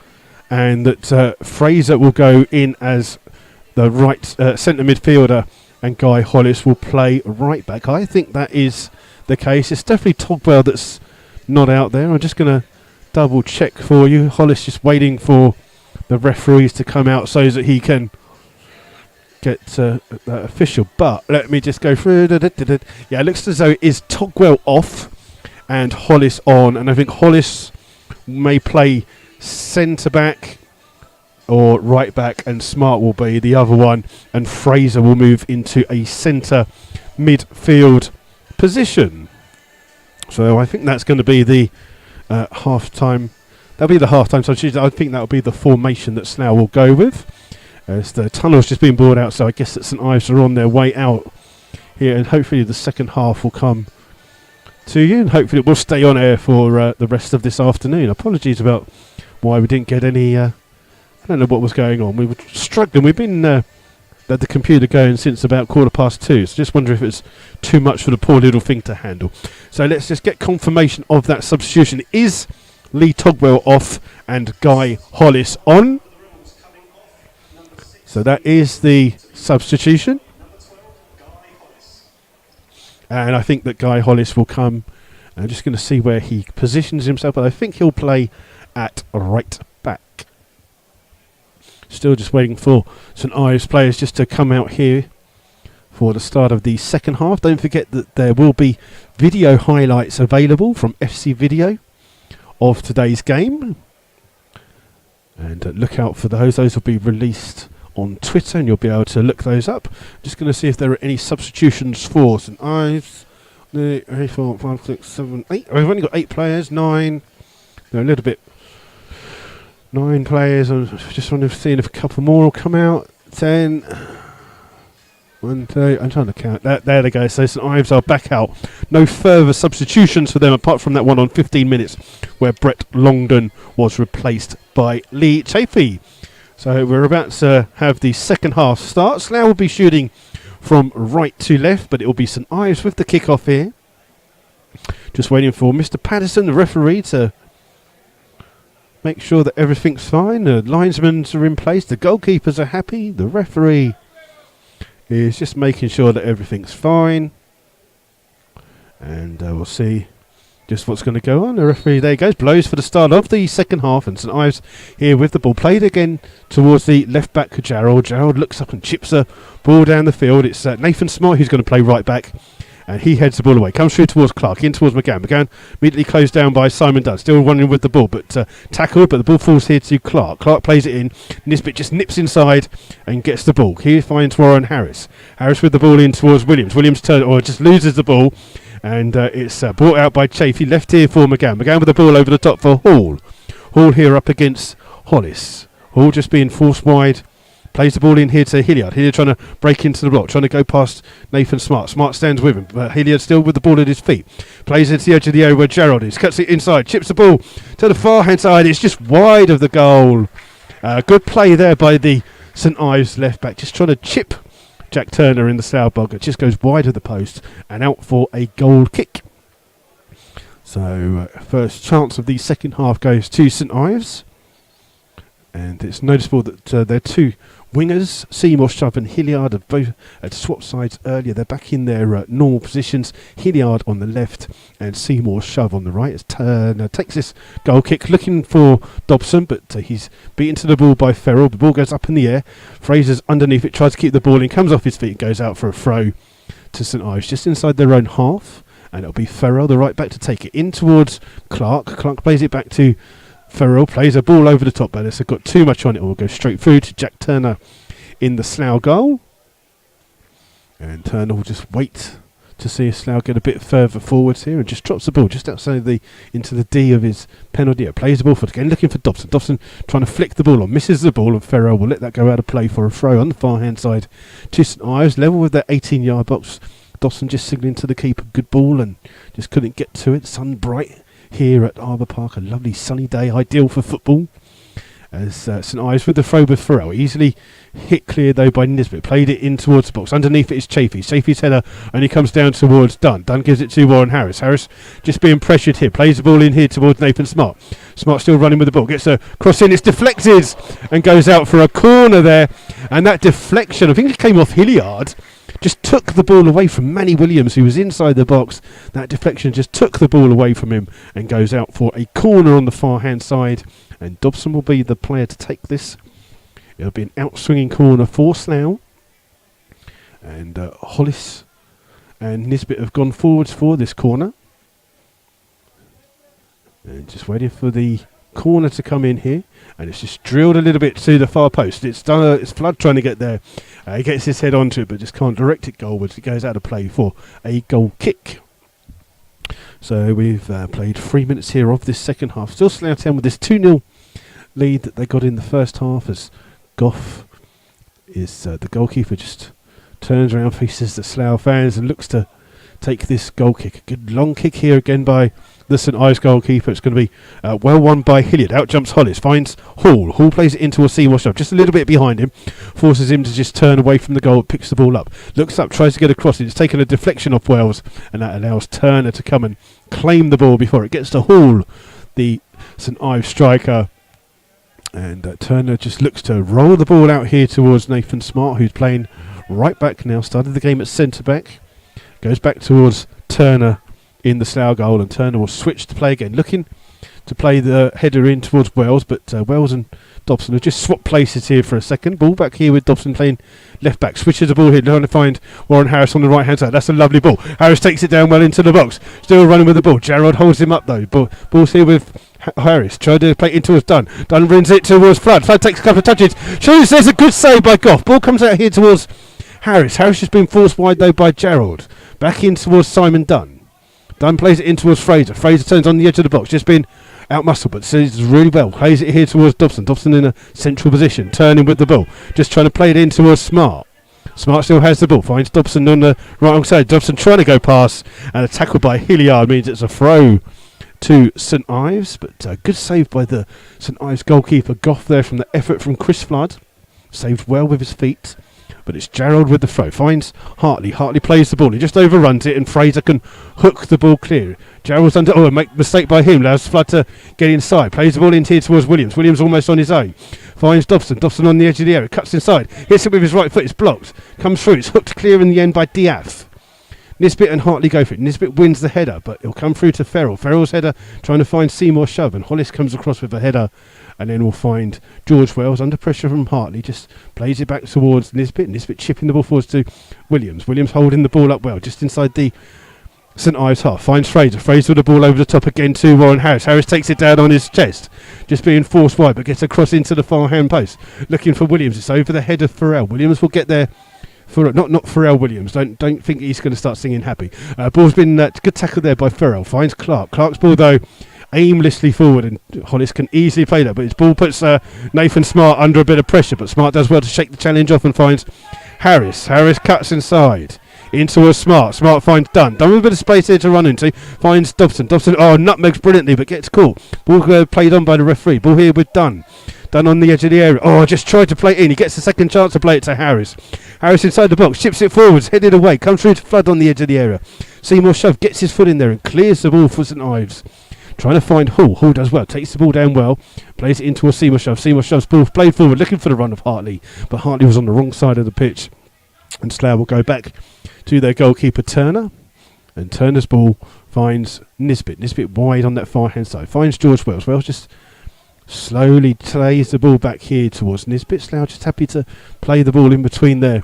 and that Fraser will go in as the right centre midfielder, and Guy Hollis will play right back. I think that is the case. It's definitely Togwell that's not out there. I'm just going to double check for you. Hollis just waiting for the referees to come out so that he can get that official. But let me just go through. Yeah, it looks as though it is Togwell off and Hollis on, and I think Hollis may play centre back or right back, and Smart will be the other one, and Fraser will move into a centre midfield position. So I think that's going to be the half-time. That'll be the half-time substitution. I think that'll be the formation that Slough will go with, as the tunnel's just been bored out, so I guess that St Ives are on their way out here, and hopefully the second half will come to you, and hopefully it will stay on air for the rest of this afternoon. Apologies about why we didn't get any... I don't know what was going on. We were struggling. We've been at the computer going since about 2:15, so just wonder if it's too much for the poor little thing to handle. So let's just get confirmation of that substitution. Is Lee Togwell off and Guy Hollis on? So that is the substitution. And I think that Guy Hollis will come. I'm just going to see where he positions himself, but I think he'll play at right back. Still just waiting for St Ives players just to come out here for the start of the second half. Don't forget that there will be video highlights available from FC Video of today's game. And look out for those. Those will be released on Twitter and you'll be able to look those up. Just going to see if there are any substitutions for St Ives. 3, 4, 5, 6, 7, 8. We've only got 8 players. 9. They're a little bit... 9 players. I'm just wondering, seeing if a couple more will come out. 10. 1, 2. I'm trying to count. There they go. So St Ives are back out. No further substitutions for them apart from that one on 15 minutes where Brett Longdon was replaced by Lee Chafee. So we're about to have the second half start. Slough will be shooting from right to left, but it will be St Ives with the kick-off here. Just waiting for Mr. Patterson, the referee, to make sure that everything's fine. The linesmen are in place. The goalkeepers are happy. The referee is just making sure that everything's fine. And we'll see just what's going to go on. The referee, there he goes, blows for the start of the second half. And St Ives here with the ball. Played again towards the left back, Gerald. Gerald looks up and chips a ball down the field. It's Nathan Smart who's going to play right back. And he heads the ball away. Comes through towards Clark, in towards McGann. McGann immediately closed down by Simon Dunn. Still running with the ball, but tackled. But the ball falls here to Clark. Clark plays it in. Nisbet just nips inside and gets the ball. Here finds Warren Harris. Harris with the ball in towards Williams. Williams just loses the ball. And it's brought out by Chafee. Left here for McGann. McGann with the ball over the top for Hall. Hall here up against Hollis. Hall just being forced wide. Plays the ball in here to Hilliard. Hilliard trying to break into the block, trying to go past Nathan Smart. Smart stands with him, but Hilliard still with the ball at his feet. Plays it to the edge of the area where Gerald is. Cuts it inside, chips the ball to the far hand side. It's just wide of the goal. Good play there by the St Ives left back. Just trying to chip Jack Turner in the Slough bog. It just goes wide of the post and out for a goal kick. So first chance of the second half goes to St Ives. And it's noticeable that their two wingers, Seymour, Shove and Hilliard, have both had swapped sides earlier. They're back in their normal positions. Hilliard on the left and Seymour, Shove on the right. As Turner takes this goal kick, looking for Dobson, but he's beaten to the ball by Ferrell. The ball goes up in the air. Fraser's underneath it, tries to keep the ball in, comes off his feet and goes out for a throw to St Ives, just inside their own half. And it'll be Ferrell, the right back, to take it in towards Clark. Clark plays it back to Ferrell, plays a ball over the top, but it's got too much on it. Will go straight through to Jack Turner in the Slough goal. And Turner will just wait to see Slough get a bit further forwards here and just drops the ball just outside into the D of his penalty. Plays the ball for again, looking for Dobson. Dobson trying to flick the ball on, misses the ball, and Ferrell will let that go out of play for a throw on the far hand side to St Ives, level with their 18-yard box. Dobson just signalling to the keeper, good ball, and just couldn't get to it. Sun bright here at Arbour Park, a lovely sunny day, ideal for football. As St Ives with the throw with Farrell, easily hit clear though by Nisbet, played it in towards the box. Underneath it is Chafee. Chafee's header only comes down towards Dunn. Dunn gives it to Warren Harris. Harris just being pressured here, plays the ball in here towards Nathan Smart. Smart still running with the ball, gets a cross in, it's deflected and goes out for a corner there. And that deflection, I think it came off Hilliard, just took the ball away from Manny Williams, who was inside the box. That deflection just took the ball away from him and goes out for a corner on the far hand side. And Dobson will be the player to take this. It'll be an out-swinging corner for Slough. And Hollis and Nisbet have gone forwards for this corner. And just waiting for the corner to come in here. And it's just drilled a little bit to the far post. It's Flood trying to get there. He gets his head onto it, but just can't direct it goalwards. It goes out of play for a goal kick. So we've played 3 minutes here of this second half. Still Slough Town with this 2-0 lead that they got in the first half, as Goff is the goalkeeper, just turns around, faces the Slough fans and looks to take this goal kick. A good long kick here again by the St Ives goalkeeper. It's going to be well won by Hilliard. Out jumps Hollis, finds Hall. Hall plays it into a Seymour shot, just a little bit behind him, forces him to just turn away from the goal, picks the ball up, looks up, tries to get across it. It's taken a deflection off Wells, and that allows Turner to come and claim the ball before it gets to Hall, the St Ives striker. And Turner just looks to roll the ball out here towards Nathan Smart, who's playing right back now. Started the game at centre back, goes back towards Turner in the Slough goal, and Turner will switch to play again, looking to play the header in towards Wells, but Wells and Dobson have just swapped places here for a second. Ball back here with Dobson playing left back, switches the ball here, trying to find Warren Harris on the right hand side. That's a lovely ball. Harris takes it down well into the box, still running with the ball. Gerard holds him up though. Ball's here with Harris, tried to play it in towards Dunn. Dunn runs it towards Flood. Flood takes a couple of touches, shows there's a good save by Goff. Ball comes out here towards Harris. Harris has been forced wide though by Gerald. Back in towards Simon Dunn. Dunn plays it in towards Fraser. Fraser turns on the edge of the box, just been out-muscled, but says really well. Plays it here towards Dobson. Dobson in a central position, turning with the ball. Just trying to play it in towards Smart. Smart still has the ball, finds Dobson on the right side. Dobson trying to go past, and a tackle by Hilliard means it's a throw to St Ives, but good save by the St Ives goalkeeper Goff there from the effort from Chris Flood. Saved well with his feet. But it's Gerald with the throw. Finds Hartley. Hartley plays the ball. He just overruns it, and Fraser can hook the ball clear. Gerald's under. Oh, a mistake by him. Allows Flood to get inside. Plays the ball in here towards Williams. Williams almost on his own. Finds Dobson. Dobson on the edge of the area. Cuts inside. Hits it with his right foot. It's blocked. Comes through. It's hooked clear in the end by Diaz. Nisbet and Hartley go for it. Nisbet wins the header, but it'll come through to Ferrell. Ferrell's header trying to find Seymour Shove, and Hollis comes across with a header, and then we'll find George Wells under pressure from Hartley. Just plays it back towards Nisbet. Nisbet chipping the ball forwards to Williams. Williams holding the ball up well, just inside the St Ives half. Finds Fraser. Fraser with the ball over the top again to Warren Harris. Harris takes it down on his chest, just being forced wide, but gets across into the far hand post. Looking for Williams. It's over the head of Farrell. Williams will get there. Not Pharrell Williams. Don't think he's going to start singing happy. Ball's been good tackle there by Farrell. Finds Clark. Clark's ball though aimlessly forward, and Hollis can easily play that. But his ball puts Nathan Smart under a bit of pressure. But Smart does well to shake the challenge off and finds Harris. Harris cuts inside into a Smart. Smart finds Dunn. Dunn with a bit of space here to run into. Finds Dobson. Dobson nutmegs brilliantly, but gets caught. Ball played on by the referee. Ball here with Dunn. Dunn on the edge of the area. Oh, just tried to play it in. He gets a second chance to play it to Harris. Harris inside the box, chips it forwards, headed away, comes through to Flood on the edge of the area. Seymour Shove gets his foot in there and clears the ball for St Ives. Trying to find Hall. Hall does well, takes the ball down well, plays it into a Seymour Shove. Seymour Shove's ball played forward, looking for the run of Hartley, but Hartley was on the wrong side of the pitch. And Slough will go back to their goalkeeper Turner. And Turner's ball finds Nisbet. Nisbet wide on that far hand side. Finds George Wells. Wells just slowly plays the ball back here towards Nisbet. Slough just happy to play the ball in between their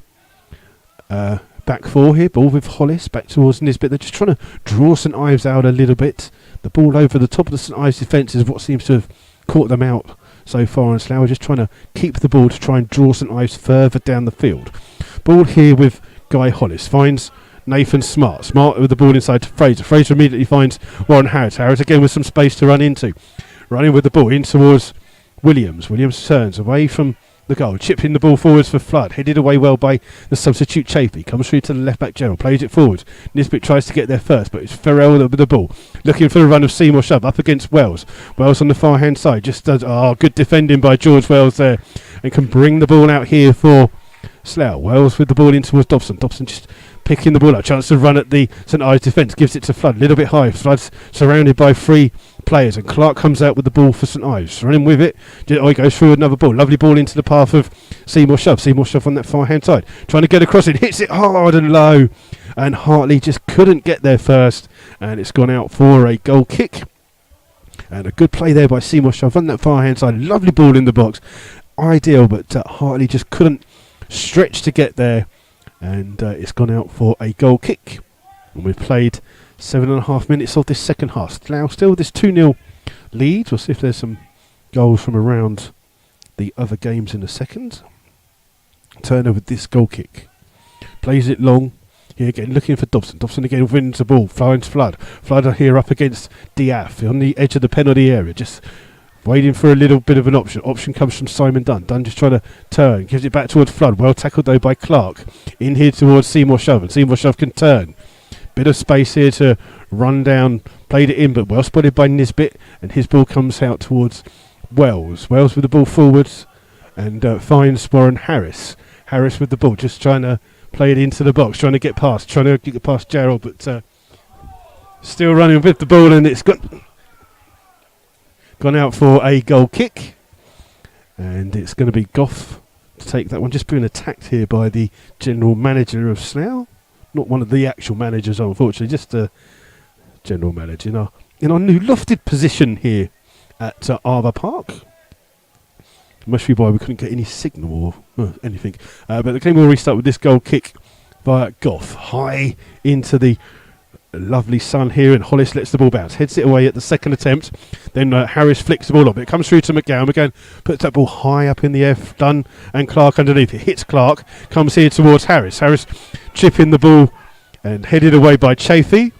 back four here. Ball with Hollis back towards Nisbet. They're just trying to draw St Ives out a little bit. The ball over the top of the St Ives defence is what seems to have caught them out so far, and Slough are just trying to keep the ball to try and draw St Ives further down the field. Ball here with Guy Hollis. Finds Nathan Smart. Smart with the ball inside to Fraser. Fraser immediately finds Warren Harris. Harris again with some space to run into. Running with the ball in towards Williams. Williams turns away from the goal, chipping the ball forwards for Flood. Headed away well by the substitute Chafee. Comes through to the left back Gerald. Plays it forwards. Nisbet tries to get there first, but it's Farrell with the ball. Looking for the run of Seymour Shove up against Wells. Wells on the far hand side. Just does good defending by George Wells there, and can bring the ball out here for Slough. Wells with the ball in towards Dobson. Dobson just picking the ball up. Chance to run at the St Ives defence. Gives it to Flood. A little bit high. Flood's surrounded by three players, and Clark comes out with the ball for St Ives. Running with it. He goes through another ball. Lovely ball into the path of Seymour Shove. Seymour Shove on that far hand side. Trying to get across it. Hits it hard and low. And Hartley just couldn't get there first. And it's gone out for a goal kick. And a good play there by Seymour Shove on that far hand side. Lovely ball in the box. Ideal, but Hartley just couldn't stretch to get there. And it's gone out for a goal kick. And we've played 7.5 minutes of this second half. Now still this 2-0 lead. We'll see if there's some goals from around the other games in a second. Turner with this goal kick. Plays it long. Here again, looking for Dobson. Dobson again wins the ball. Finds Flood. Flood are here up against Diaz on the edge of the penalty area. Just waiting for a little bit of an option. Option comes from Simon Dunn. Dunn just trying to turn. Gives it back towards Flood. Well tackled though by Clark. In here towards Seymour Shove. And Seymour Shove can turn. Bit of space here to run down. Played it in, but well spotted by Nisbet. And his ball comes out towards Wells. Wells with the ball forwards. And finds Warren Harris. Harris with the ball. Just trying to play it into the box. Trying to get past. Trying to get past Gerald. But still running with the ball. And it's gone out for a goal kick. And it's going to be Goff to take that one. Just being attacked here by the general manager of Slough. Not one of the actual managers, unfortunately, just a general manager in our new lofted position here at Arbour Park. Must be why we couldn't get any signal or anything. But the game will restart with this goal kick by Goff. High into the lovely sun here, and Hollis lets the ball bounce. Heads it away at the second attempt. Then Harris flicks the ball up. It comes through to McGowan. McGowan puts that ball high up in the air. Dunn and Clark underneath. It hits Clark. Comes here towards Harris. Harris chipping the ball and headed away by Chafee.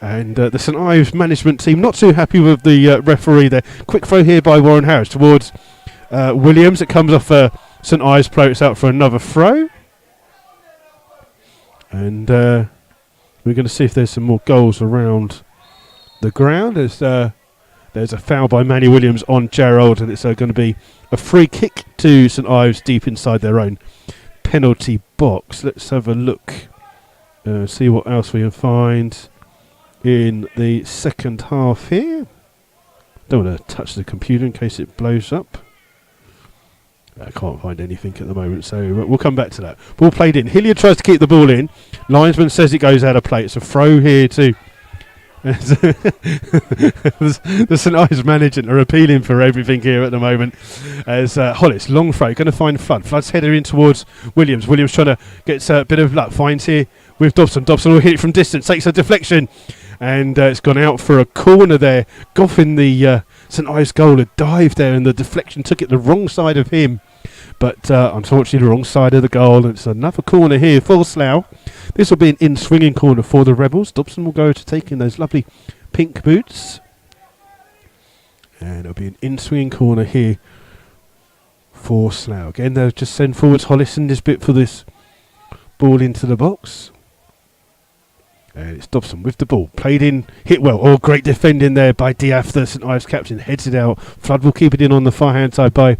And the St Ives management team not too happy with the referee there. Quick throw here by Warren Harris towards Williams. It comes off St Ives player. It's out for another throw. And we're going to see if there's some more goals around the ground. There's a foul by Manny Williams on Gerald, and it's going to be a free kick to St Ives deep inside their own penalty box. Let's have a look, see what else we can find in the second half here. Don't want to touch the computer in case it blows up. I can't find anything at the moment, so we'll come back to that. Ball played in. Hilliard tries to keep the ball in. Linesman says it goes out of play. It's a throw here to the St Ives management are appealing for everything here at the moment. As Hollis, long throw, going to find Flood. Flood's header in towards Williams. Williams trying to get a bit of luck. Finds here with Dobson. Dobson will hit it from distance. Takes a deflection. And it's gone out for a corner there. Goff in the St Ives goal had dived there, and the deflection took it the wrong side of him. But unfortunately, the wrong side of the goal. And it's another corner here for Slough. This will be an in-swinging corner for the Rebels. Dobson will go to take in those lovely pink boots. And it'll be an in-swinging corner here for Slough. Again, they'll just send forwards Hollis in this bit for this ball into the box. And it's Dobson with the ball. Played in, hit well. Oh, great defending there by Diaf, the St Ives captain. Heads it out. Flood will keep it in on the far hand side by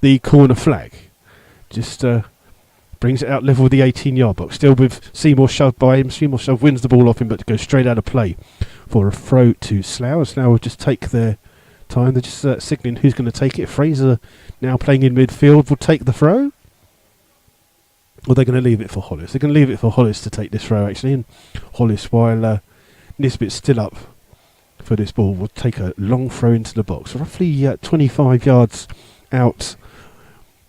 the corner flag. Just brings it out level with the 18-yard box. Still with Seymour shoved by him. Seymour Shove wins the ball off him, but goes straight out of play for a throw to Slough. Slough will just take their time. They're just signalling who's going to take it. Fraser, now playing in midfield, will take the throw. Or they're going to leave it for Hollis. They're going to leave it for Hollis to take this throw, actually. And Hollis, while Nisbet's still up for this ball, will take a long throw into the box. Roughly 25 yards out.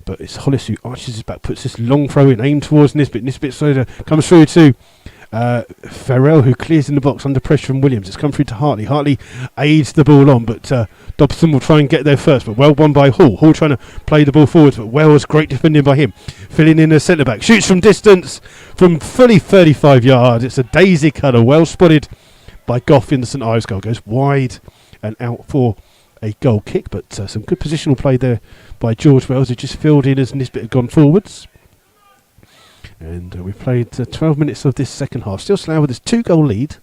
But it's Hollis who arches his back, puts this long throw in, aimed towards Nisbet. Nisbet comes through to Farrell, who clears in the box under pressure from Williams. It's come through to Hartley. Hartley aids the ball on, but Dobson will try and get there first, but well won by Hall. Hall trying to play the ball forwards, but Wells, great defending by him. Filling in the centre-back. Shoots from distance from fully 35 yards. It's a daisy cutter. Well spotted by Goff in the St Ives goal. Goes wide and out for a goal kick, but some good positional play there by George Wells, who just filled in as Nisbet had gone forwards. And we've played 12 minutes of this second half. Still Slough with this 2-goal lead,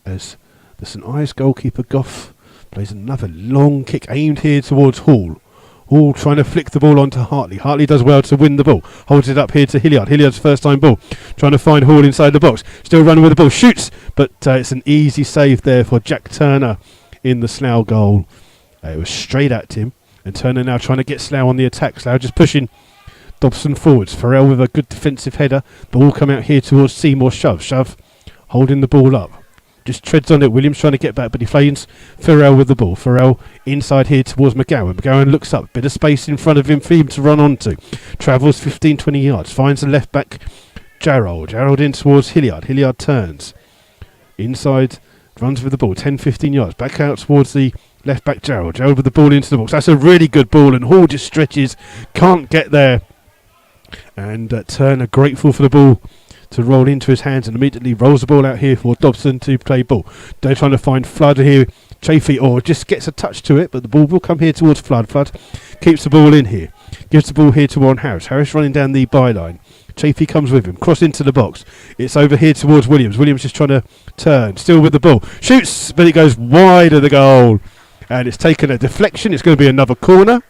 as the St Ives goalkeeper Goff plays another long kick aimed here towards Hall. Hall trying to flick the ball onto Hartley. Hartley does well to win the ball. Holds it up here to Hilliard. Hilliard's first time ball. Trying to find Hall inside the box. Still running with the ball. Shoots, but it's an easy save there for Jack Turner in the Slough goal. It was straight at him. And Turner now trying to get Slough on the attack. Slough just pushing Dobson forwards. Farrell with a good defensive header. Ball come out here towards Seymour. Shove holding the ball up. Just treads on it. Williams trying to get back, but he finds Farrell with the ball. Farrell inside here towards McGowan. McGowan looks up. Bit of space in front of him for him to run onto. Travels 15-20 yards. Finds the left back Gerald. Gerald in towards Hilliard. Hilliard turns. Inside. Runs with the ball. 10-15 yards. Back out towards the left back Gerald. Gerald with the ball into the box. That's a really good ball, and Hall just stretches. Can't get there. And Turner grateful for the ball to roll into his hands, and immediately rolls the ball out here for Dobson to play ball. They're trying to find Flood here. Chafee or just gets a touch to it, but the ball will come here towards Flood. Flood keeps the ball in here. Gives the ball here to Warren Harris. Harris running down the byline. Chafee comes with him. Cross into the box. It's over here towards Williams. Williams just trying to turn. Still with the ball. Shoots, but it goes wide of the goal. And it's taken a deflection. It's going to be another corner.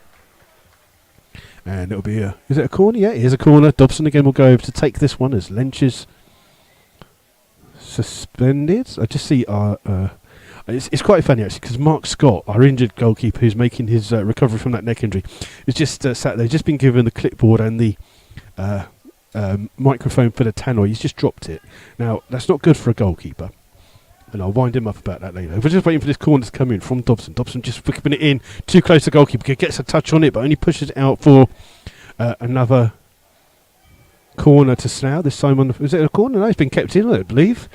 And it'll be is it a corner? Yeah, it is a corner. Dobson again will go over to take this one as Lynch is suspended. I just see it's quite funny actually, because Mark Scott, our injured goalkeeper who's making his recovery from that neck injury, is just sat there. Just been given the clipboard and the microphone for the tannoy. He's just dropped it. Now that's not good for a goalkeeper, and I'll wind him up about that later. We're just waiting for this corner to come in from Dobson. Dobson just whipping it in too close to goalkeeper. Gets a touch on it, but only pushes it out for another corner to Slough. This time is it a corner? No, it's been kept in, I believe.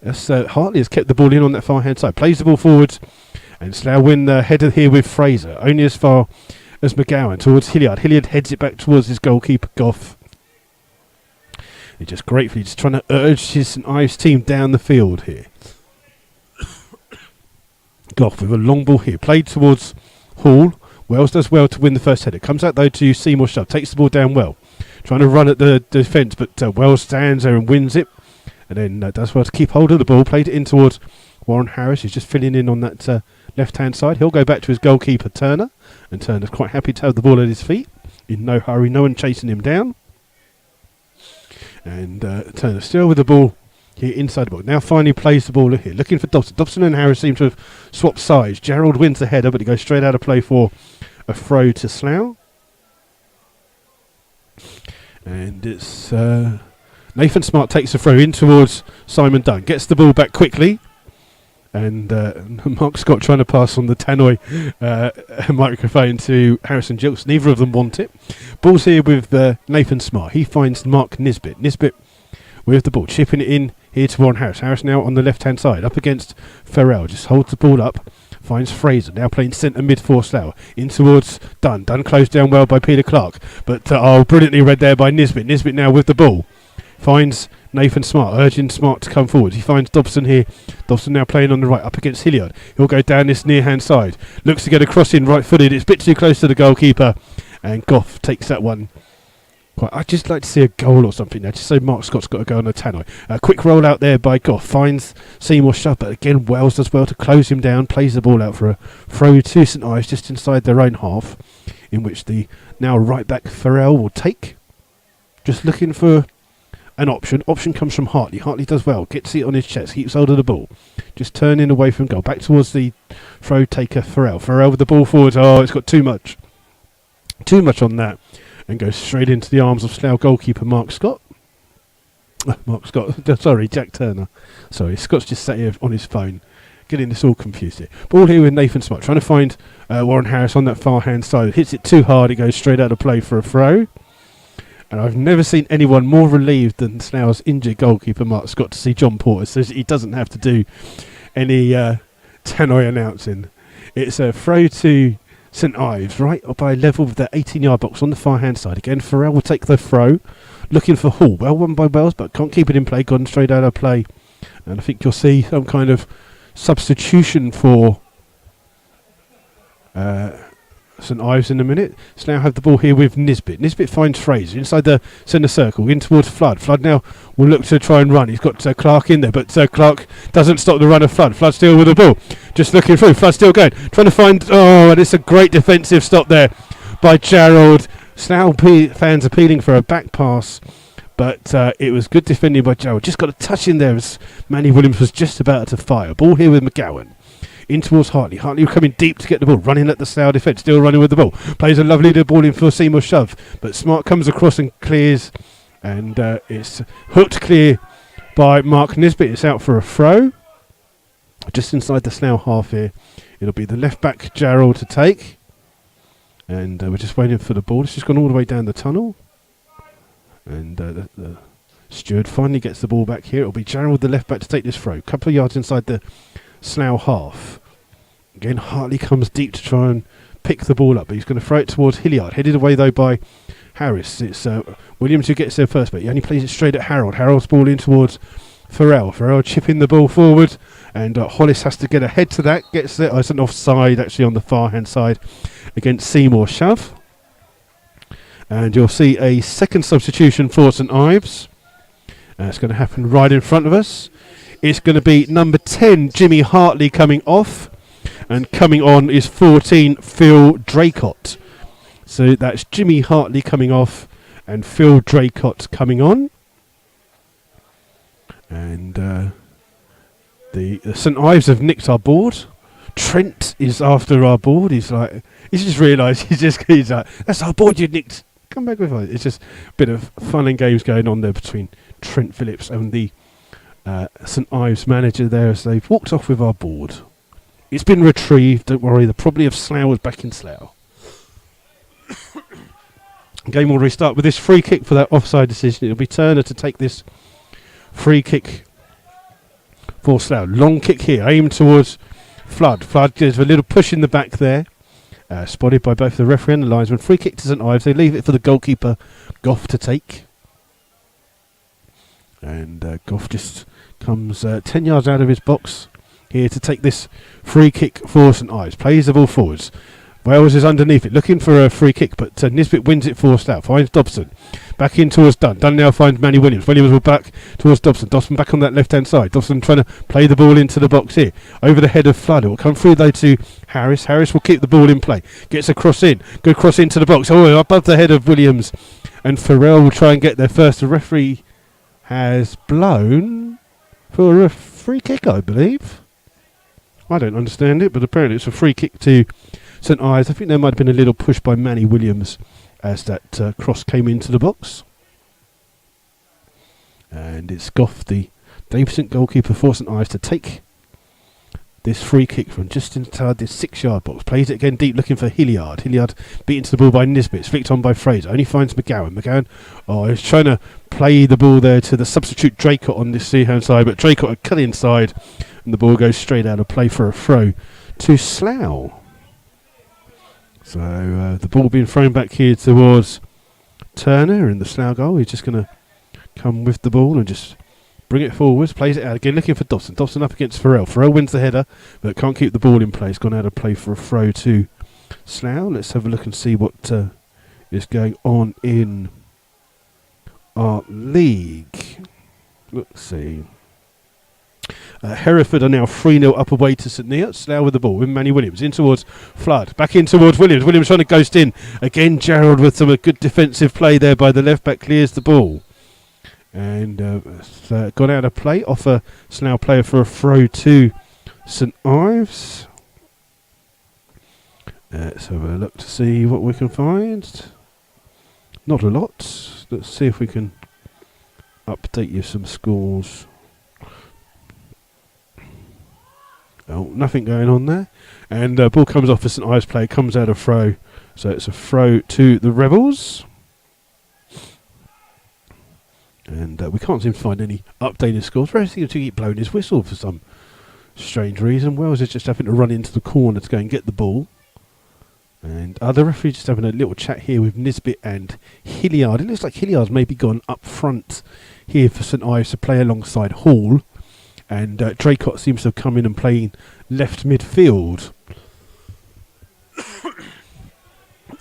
Hartley has kept the ball in on that far hand side. Plays the ball forwards, and Slough win the header here with Fraser. Only as far as McGowan towards Hilliard. Hilliard heads it back towards his goalkeeper Goff. He's just gratefully just trying to urge his St Ives team down the field here. Goff with a long ball here. Played towards Hall. Wells does well to win the first header. Comes out though to Seymour Shove. Takes the ball down well. Trying to run at the defence, but Wells stands there and wins it. And then does well to keep hold of the ball. Played it in towards Warren Harris is just filling in on that left-hand side. He'll go back to his goalkeeper, Turner. And Turner's quite happy to have the ball at his feet. In no hurry, no one chasing him down. And Turner still with the ball here inside the box. Now finally plays the ball here, looking for Dobson. Dobson and Harris seem to have swapped sides. Gerald wins the header, but he goes straight out of play for a throw to Slough. And it's Nathan Smart takes the throw in towards Simon Dunn. Gets the ball back quickly. And Mark Scott trying to pass on the tannoy microphone to Harrison Gilks. Neither of them want it. Ball's here with Nathan Smart. He finds Mark Nisbet. Nisbet with the ball, chipping it in here to Warren Harris. Harris now on the left-hand side, up against Farrell. Just holds the ball up. Finds Fraser, now playing centre mid for Slough. In towards Dunn. Dunn closed down well by Peter Clark. But brilliantly read there by Nisbet. Nisbet now with the ball. Finds Nathan Smart, urging Smart to come forward. He finds Dobson here. Dobson now playing on the right, up against Hilliard. He'll go down this near-hand side. Looks to get a cross in right-footed. It's a bit too close to the goalkeeper. And Goff takes that one. I'd just like to see a goal or something now, just so Mark Scott's got to go on a tannoy. A quick roll out there by Goff. Finds Seymour Shove, but again Wells does well to close him down. Plays the ball out for a throw to St Ives just inside their own half, in which the now right-back Farrell will take. Just looking for an option. Option comes from Hartley. Hartley does well. Gets it on his chest. Keeps hold of the ball. Just turning away from goal. Back towards the throw taker Farrell. Farrell with the ball forward. Oh, it's got too much. Too much on that. And goes straight into the arms of Slough goalkeeper Mark Scott. Jack Turner. Sorry, Scott's just sat here on his phone. Getting this all confused here. Ball here with Nathan Smart. Trying to find Warren Harris on that far hand side. Hits it too hard. It goes straight out of play for a throw. And I've never seen anyone more relieved than Slough's injured goalkeeper Mark Scott to see John Porter, so he doesn't have to do any tannoy announcing. It's a throw to St Ives, right by level with the 18-yard box on the far hand side. Again, Farrell will take the throw, looking for Hall. Well won by Wells, but can't keep it in play. Gone straight out of play. And I think you'll see some kind of substitution for St Ives in a minute. Slough have the ball here with Nisbet. Nisbet finds Fraser inside the centre circle, in towards Flood. Flood now will look to try and run. He's got Clark in there, but Clark doesn't stop the run of Flood. Flood still with the ball, just looking through. Flood still going, trying to find. Oh, and it's a great defensive stop there by Gerald. Slough fans appealing for a back pass, but it was good defending by Gerald. Just got a touch in there as Manny Williams was just about to fire. Ball here with McGowan. In towards Hartley. Hartley coming deep to get the ball. Running at the Slough defence. Still running with the ball. Plays a lovely little ball in for Seymour Shove. But Smart comes across and clears. And it's hooked clear by Mark Nisbet. It's out for a throw. Just inside the Slough half here. It'll be the left back Gerald to take. And we're just waiting for the ball. It's just gone all the way down the tunnel. And the steward finally gets the ball back here. It'll be Gerald the left back to take this throw. Couple of yards inside the Slough half. Again, Hartley comes deep to try and pick the ball up, but he's going to throw it towards Hilliard. Headed away though by Harris. It's Williams who gets there first, but he only plays it straight at Harold. Harold's ball in towards Farrell. Farrell chipping the ball forward, and Hollis has to get ahead to that. Gets it. It's an offside actually on the far hand side against Seymour Shove. And you'll see a second substitution for St Ives. It's going to happen right in front of us. It's going to be number 10, Jimmy Hartley, coming off. And coming on is 14, Phil Draycott. So that's Jimmy Hartley coming off and Phil Draycott coming on. And the St Ives have nicked our board. Trent is after our board. He's just realised, he's like, that's our board you nicked. Come back with us. It's just a bit of fun and games going on there between Trent Phillips and the St Ives manager there as they've walked off with our board. It's been retrieved, don't worry, the probably of Slough was back in Slough. Game will restart with this free kick for that offside decision. It'll be Turner to take this free kick for Slough. Long kick here, aimed towards Flood. Flood gives a little push in the back there. Spotted by both the referee and the linesman. Free kick to St Ives. They leave it for the goalkeeper, Goff, to take. And Goff just comes 10 yards out of his box here to take this free kick for St Ives. Plays the ball forwards. Wells is underneath it, looking for a free kick, but Nisbet wins it for Slough. Finds Dobson. Back in towards Dunn. Dunn now finds Manny Williams. Williams will back towards Dobson. Dobson back on that left-hand side. Dobson trying to play the ball into the box here. Over the head of Flood. It will come through though to Harris. Harris will keep the ball in play. Gets a cross in. Good cross into the box. Oh, above the head of Williams. And Farrell will try and get there first. The referee has blown for a free kick, I believe. I don't understand it, but apparently it's a free kick to St Ives. I think there might have been a little push by Manny Williams as that cross came into the box. And it's Goff, the Davison goalkeeper for St Ives, to take this free kick from just inside this 6-yard box. Plays it again deep, looking for Hilliard. Hilliard beaten to the ball by Nisbet. Flicked on by Fraser. Only finds McGowan. McGowan, he's trying to play the ball there to the substitute Draycott on this hand side, but Draycott had cut inside, and the ball goes straight out of play for a throw to Slough. So the ball being thrown back here towards Turner in the Slough goal. He's just going to come with the ball and just bring it forwards. Plays it out again, looking for Dobson. Dobson up against Farrell. Farrell wins the header, but can't keep the ball in play. It's gone out of play for a throw to Slough. Let's have a look and see what is going on in our league. Let's see. Hereford are now 3-0 up away to St Neots. Slough with the ball with Manny Williams in towards Flood, back in towards Williams. Williams trying to ghost in again. Gerald with some good defensive play there by the left back, clears the ball and gone out of play off a Slough player for a throw to St Ives. Let's have a look to see what we can find. Not a lot. Let's see if we can update you some scores. Oh, nothing going on there. And ball comes off a St Ives player, comes out of throw. So it's a throw to the Rebels. And we can't seem to find any updated scores. Rose seems to keep blowing his whistle for some strange reason. Wells is just having to run into the corner to go and get the ball. And the referee just having a little chat here with Nisbet and Hilliard. It looks like Hilliard's maybe gone up front here for St Ives to play alongside Hall. And Draycott seems to have come in and playing left midfield.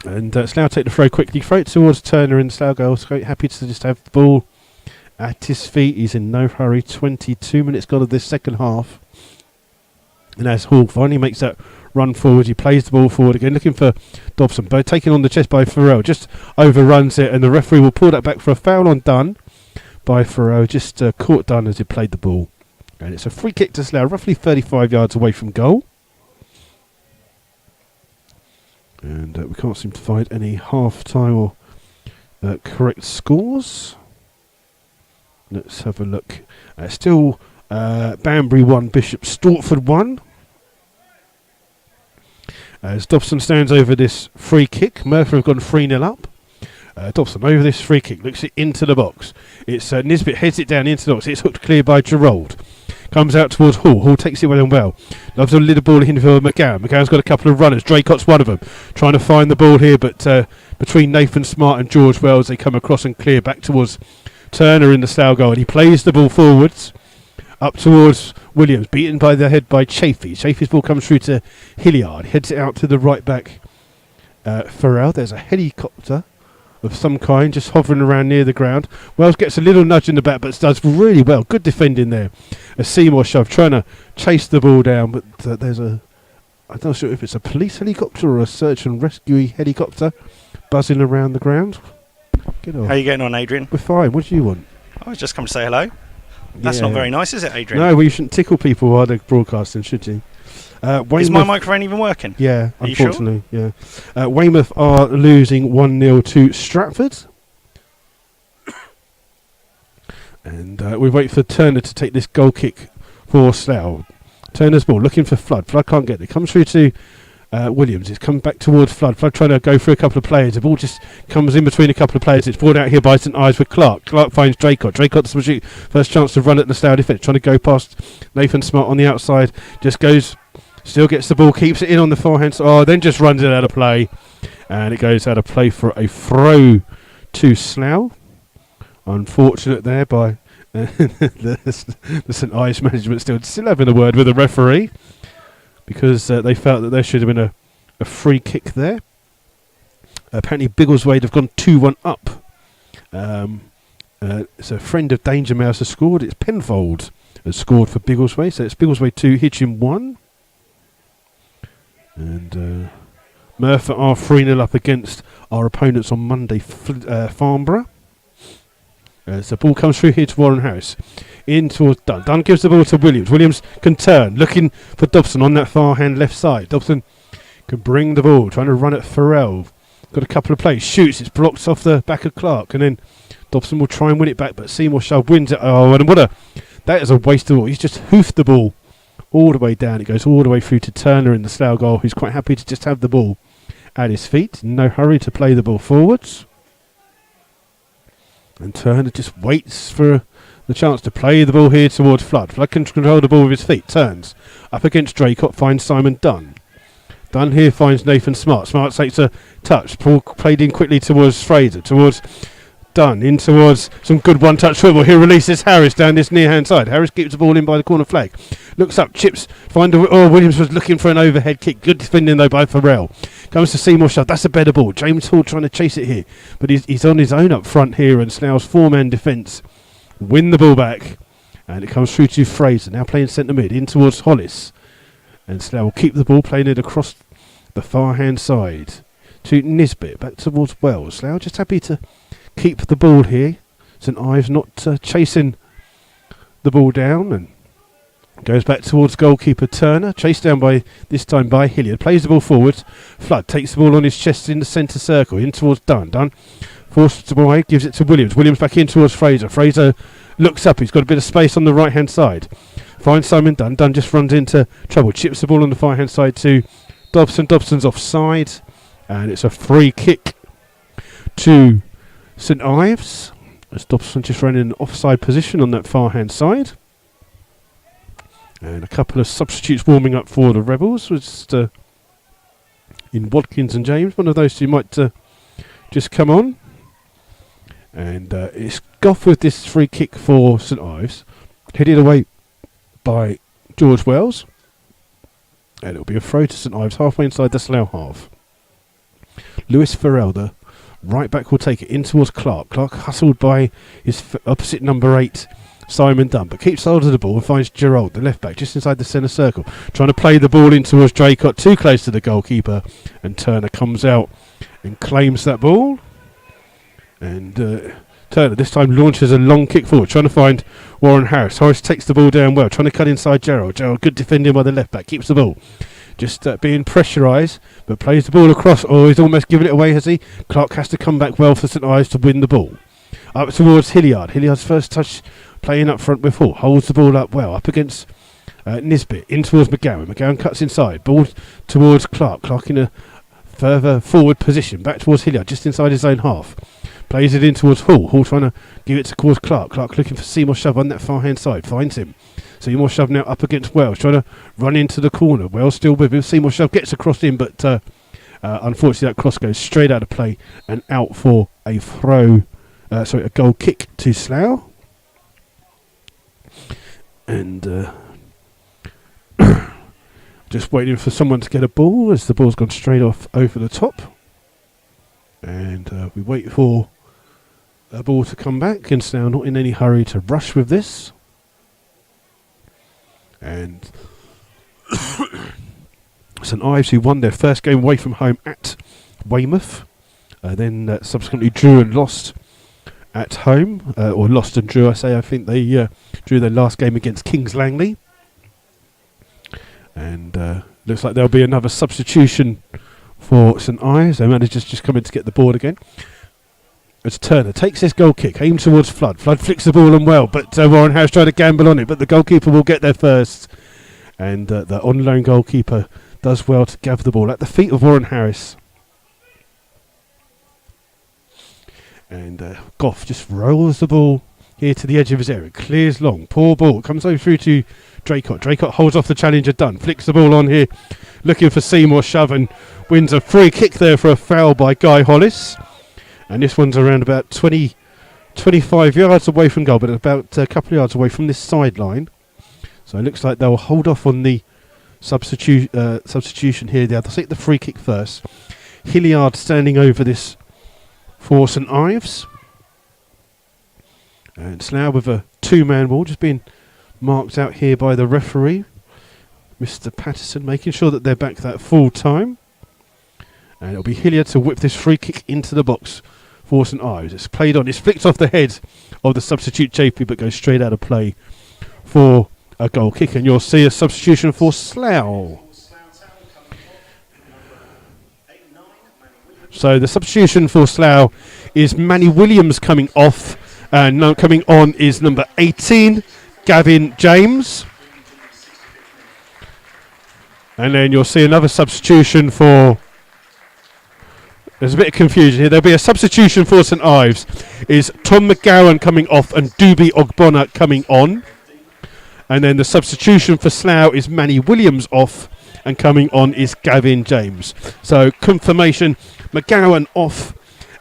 And Slough take the throw quickly. Throw it towards Turner in the Slough goal. So happy to just have the ball at his feet. He's in no hurry. 22 minutes gone of this second half. And as Hall finally makes that run forward, he plays the ball forward again, looking for Dobson. But taken on the chest by Farrell. Just overruns it, and the referee will pull that back for a foul on Dunn by Farrell. Just caught Dunn as he played the ball. And it's a free kick to Slough, roughly 35 yards away from goal. And we can't seem to find any half-time or correct scores. Let's have a look. Still Banbury 1, Bishop Stortford 1. As Dobson stands over this free kick, Merthyr have gone 3-0 up. Dobson over this free kick, looks it into the box. It's Nisbet heads it down into the box. It's hooked clear by Gerald. Comes out towards Hall. Hall takes it well and well. Loves a little ball in for McGowan. McGowan's got a couple of runners. Draycott's one of them. Trying to find the ball here, but between Nathan Smart and George Wells, they come across and clear back towards Turner in the Slough goal. And he plays the ball forwards up towards Williams. Beaten by the head by Chafee. Chafee's ball comes through to Hilliard. Heads it out to the right back Farrell. There's a helicopter of some kind just hovering around near the ground. Wells gets a little nudge in the back, but does really well. Good defending there. A Seymour shove, trying to chase the ball down, but there's I'm not sure if it's a police helicopter or a search and rescue helicopter buzzing around the ground. Get on. How are you getting on, Adrian? We're fine. What do you want? I was just come to say hello. That's not very nice, is it, Adrian? No, well, you shouldn't tickle people while they're broadcasting, should you? Is my microphone even working? Yeah, are unfortunately, you sure? Yeah. Weymouth are losing 1-0 to Stratford. And we wait for Turner to take this goal kick for Slough. Turner's ball, looking for Flood. Flood can't get it. Comes through to Williams. It's come back towards Flood. Flood trying to go through a couple of players. The ball just comes in between a couple of players. It's brought out here by St Ives with Clark. Clark finds Draycott. Draycott's first chance to run at the Slough defence. Trying to go past Nathan Smart on the outside. Just goes... Still gets the ball, keeps it in on the forehand. Then just runs it out of play. And it goes out of play for a throw to Slough. Unfortunate there by the St Ives management still having a word with the referee. Because they felt that there should have been a free kick there. Apparently Biggleswade have gone 2-1 up It's a friend of Danger Mouse has scored. It's Penfold has scored for Biggleswade. So it's Biggleswade 2, Hitchin 1. And Merthyr are 3-0 up against our opponents on Monday, Farnborough. So the ball comes through here to Warren Harris. In towards Dunn. Dunn gives the ball to Williams. Williams can turn, looking for Dobson on that far hand left side. Dobson can bring the ball, trying to run at Farrell. Got a couple of plays. Shoots. It's blocked off the back of Clark. And then Dobson will try and win it back, but Seymour Shove wins it. Oh, and that is a waste of ball. He's just hoofed the ball all the way down. It goes all the way through to Turner in the Slough goal, who's quite happy to just have the ball at his feet. No hurry to play the ball forwards. And Turner just waits for the chance to play the ball here towards Flood. Flood can control the ball with his feet. Turns up against Draycott. Finds Simon Dunn. Dunn here finds Nathan Smart. Smart takes a touch. Paul played in quickly towards Fraser. Towards Dunn. In towards some good one-touch football. He releases Harris down this near-hand side. Harris keeps the ball in by the corner flag. Looks up. Chips. Williams was looking for an overhead kick. Good defending though by Farrell. Comes to Seymour Shove. That's a better ball. James Hall trying to chase it here. But he's on his own up front here. And Slough's four-man defence win the ball back. And it comes through to Fraser. Now playing centre mid. In towards Hollis. And Slough will keep the ball, playing it across the far-hand side to Nisbet. Back towards Wells. Slough just happy to keep the ball here. St Ives not chasing the ball down. And goes back towards goalkeeper Turner. Chased down this time by Hilliard. Plays the ball forward. Flood takes the ball on his chest in the centre circle. In towards Dunn. Dunn forced the ball away. Gives it to Williams. Williams back in towards Fraser. Fraser looks up. He's got a bit of space on the right-hand side. Finds Simon Dunn. Dunn just runs into trouble. Chips the ball on the far-hand side to Dobson. Dobson's offside. And it's a free kick to St Ives. As Dobson just ran in an offside position on that far-hand side. And a couple of substitutes warming up for the Rebels. Was in Watkins and James. One of those two might just come on. And it's Goff with this free kick for St Ives. Headed away by George Wells. And it'll be a throw to St Ives halfway inside the Slough half. Lewis Farrell, the right back, will take it in towards Clark. Clark hustled by his opposite number 8, Simon Dunn, but keeps hold of the ball and finds Gerald, the left back, just inside the centre circle, trying to play the ball in towards Draycott, too close to the goalkeeper, and Turner comes out and claims that ball. And Turner this time launches a long kick forward, trying to find Warren Harris. Harris takes the ball down well, trying to cut inside Gerald. Gerald, good defending by the left back, keeps the ball. Just being pressurised, but plays the ball across. Oh, he's almost given it away, has he? Clark has to come back well for St Ives to win the ball. Up towards Hilliard. Hilliard's first touch playing up front with Hall. Holds the ball up well. Up against Nisbet. In towards McGowan. McGowan cuts inside. Ball towards Clark. Clark in a further forward position. Back towards Hilliard, just inside his own half. Plays it in towards Hall. Hall trying to give it towards Clark. Clark looking for Seymour Shove on that far-hand side. Finds him. Seymour Shove now up against Wells, trying to run into the corner. Wells still with him. Seymour Shove gets across him, but unfortunately that cross goes straight out of play and out for a a goal kick to Slough. And just waiting for someone to get a ball as the ball's gone straight off over the top. And we wait for a ball to come back, and Slough not in any hurry to rush with this. And St Ives, who won their first game away from home at Weymouth, then subsequently drew and lost at home, or lost and drew, I say. I think they drew their last game against Kings Langley. And looks like there'll be another substitution for St Ives. Their manager's just coming to get the board again. As Turner takes this goal kick, aims towards Flood. Flood flicks the ball on well, but Warren Harris tried to gamble on it, but the goalkeeper will get there first. And the on-loan goalkeeper does well to gather the ball at the feet of Warren Harris. And Goff just rolls the ball here to the edge of his area. Clears long. Poor ball. Comes over through to Draycott. Draycott holds off the challenger Dunn. Flicks the ball on here, looking for Seymour Shove, and wins a free kick there for a foul by Guy Hollis. And this one's around about 25 yards away from goal, but about a couple of yards away from this sideline. So it looks like they'll hold off on the substitution here. They'll take the free kick first. Hilliard standing over this for St Ives. And Slough with a 2-man wall, just being marked out here by the referee, Mr. Patterson, making sure that they're back that full time. And it'll be Hilliard to whip this free kick into the box for St Ives. It's played on, it's flicked off the head of the substitute JP, but goes straight out of play for a goal kick. And you'll see a substitution for Slough. So the substitution for Slough is Manny Williams coming off, and coming on is number 18, Gavin James. And then you'll see another substitution for... There's a bit of confusion here. There'll be a substitution for St Ives. Is Tom McGowan coming off and Doobie Ogbonna coming on. And then the substitution for Slough is Manny Williams off, and coming on is Gavin James. So confirmation, McGowan off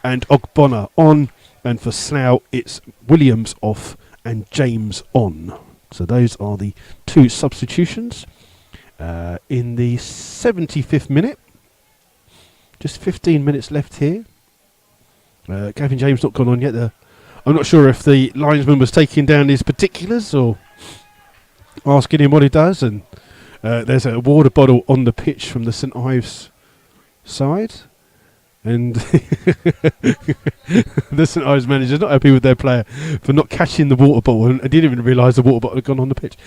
and Ogbonna on. And for Slough, it's Williams off and James on. So those are the 2 substitutions. In the 75th minute. Just 15 minutes left here. Gavin James not gone on yet. I'm not sure if the linesman was taking down his particulars or asking him what he does. And there's a water bottle on the pitch from the St Ives side. And the St Ives manager not happy with their player for not catching the water bottle, and didn't even realise the water bottle had gone on the pitch.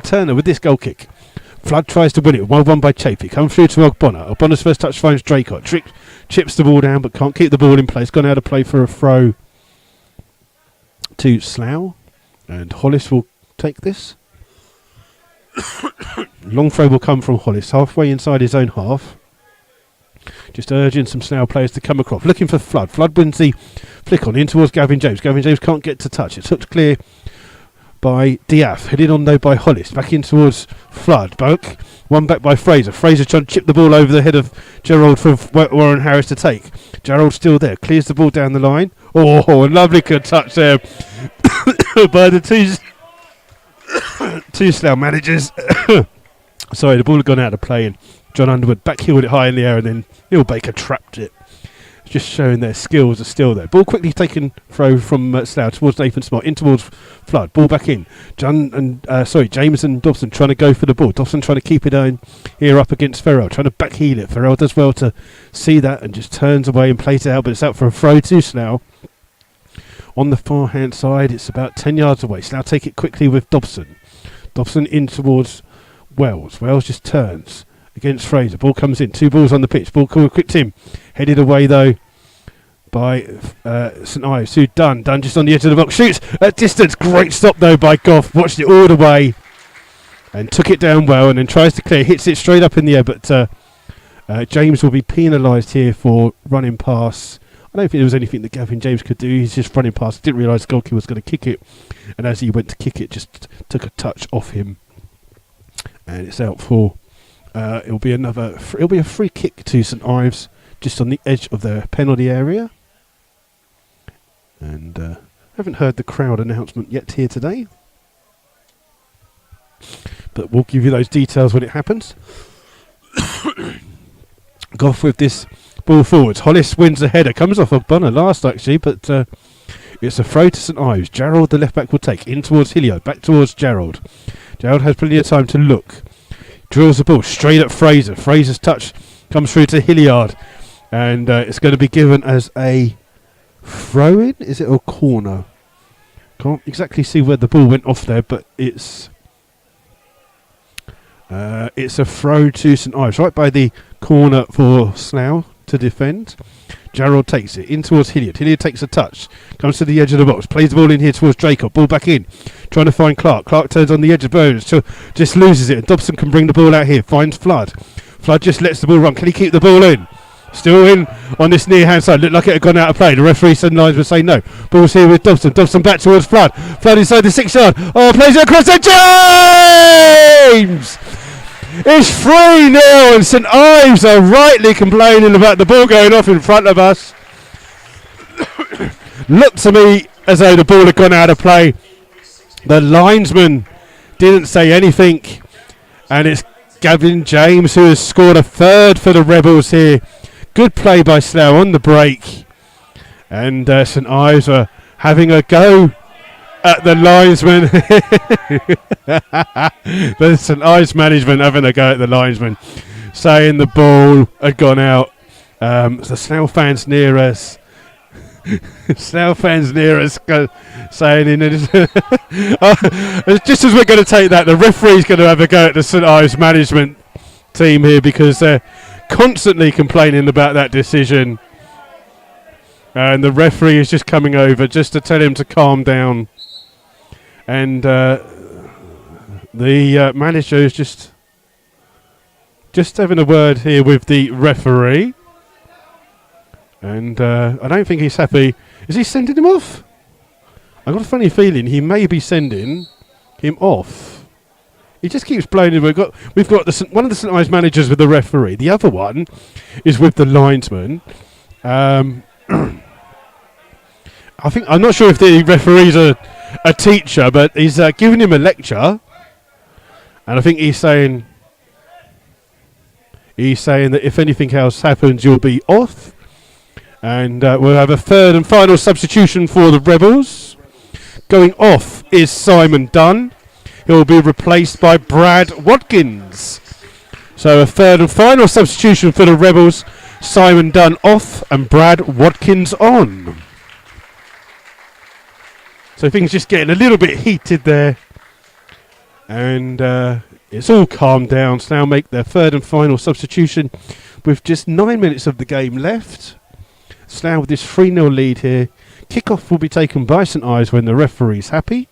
Turner with this goal kick. Flood tries to win it. Well won by Chafee. Come through to Ogbonna. Ogbonna's first touch finds Draycott. Chips the ball down but can't keep the ball in place. Gone out of play for a throw to Slough. And Hollis will take this. Long throw will come from Hollis. Halfway inside his own half. Just urging some Slough players to come across. Looking for Flood. Flood wins the flick on in towards Gavin James. Gavin James can't get to touch. It's hooked clear by Diaf, headed on though by Hollis, back in towards Flood, one back by Fraser. Fraser trying to chip the ball over the head of Gerald for Warren Harris to take. Gerald still there, clears the ball down the line. Oh, a lovely good touch there by the two Slough managers. Sorry, the ball had gone out of play and John Underwood backheeled it high in the air and then Neil Baker trapped it. Just showing their skills are still there. Ball quickly taken throw from Slough towards Nathan Smart, in towards Flood. Ball back in. James and Dobson trying to go for the ball. Dobson trying to keep it on here up against Farrell, trying to backheel it. Farrell does well to see that and just turns away and plays it out, but it's out for a throw to Slough. On the far hand side, it's about 10 yards away. Slough take it quickly with Dobson. Dobson in towards Wells. Wells just turns against Fraser. Ball comes in. 2 balls on the pitch. Ball quick Tim. Headed away though by St Ives. Who Dunn just on the edge of the box. Shoots at distance. Great stop though by Goff. Watched it all the way and took it down well and then tries to clear. Hits it straight up in the air, but James will be penalised here for running past. I don't think there was anything that Gavin James could do. He's just running past. Didn't realise the goalkeeper was going to kick it, and as he went to kick it, just took a touch off him, and it's out for. It'll be a free kick to St Ives, just on the edge of their penalty area. And haven't heard the crowd announcement yet here today, but we'll give you those details when it happens. Goff with this ball forwards. Hollis wins the header. Comes off Ogbonna last actually, but it's a throw to St Ives. Gerald, the left back, will take in towards Hilliard. Back towards Gerald. Gerald has plenty of time to look. Drills the ball straight at Fraser. Fraser's touch comes through to Hilliard, and it's going to be given as a throw-in. Is it a corner? Can't exactly see where the ball went off there, but it's a throw to St Ives, right by the corner for Slough to defend. Gerald takes it in towards Hilliard. Hilliard takes a touch, comes to the edge of the box, plays the ball in here towards Jacob. Ball back in, trying to find Clark. Clark turns on the edge of Bones, just loses it, and Dobson can bring the ball out here. Finds Flood. Flood just lets the ball run. Can he keep the ball in? Still in on this near hand side. Looked like it had gone out of play. The referee said lines would say no. Ball's here with Dobson. Dobson back towards Flood. Flood inside the 6 yard. Oh, plays it across to James! It's 3-0 and St Ives are rightly complaining about the ball going off in front of us. Looked to me as though the ball had gone out of play. The linesman didn't say anything, and it's Gavin James who has scored a third for the Rebels here. Good play by Slough on the break, and St Ives are having a go at the linesman. The St Ives management having a go at the linesman, saying the ball had gone out. The Slough fans near us. Slough fans near us saying in it. Just as we're going to take that, the referee's going to have a go at the St Ives management team here because they're constantly complaining about that decision. And the referee is just coming over just to tell him to calm down. And the manager is just having a word here with the referee. And I don't think he's happy. Is he sending him off? I've got a funny feeling he may be sending him off. He just keeps blowing it. We've got one of the St Ives managers with the referee. The other one is with the linesman. I'm not sure if the referee's a teacher, but he's giving him a lecture, and I think he's saying that if anything else happens, you'll be off, and we'll have a third and final substitution for the Rebels. Going off is Simon Dunn. He'll be replaced by Brad Watkins. So a third and final substitution for the Rebels. Simon Dunn off and Brad Watkins on. So things just getting a little bit heated there. And it's all calmed down. Slough make their third and final substitution with just 9 minutes of the game left. Slough with this 3-0 lead here. Kickoff will be taken by St Ives when the referee's happy.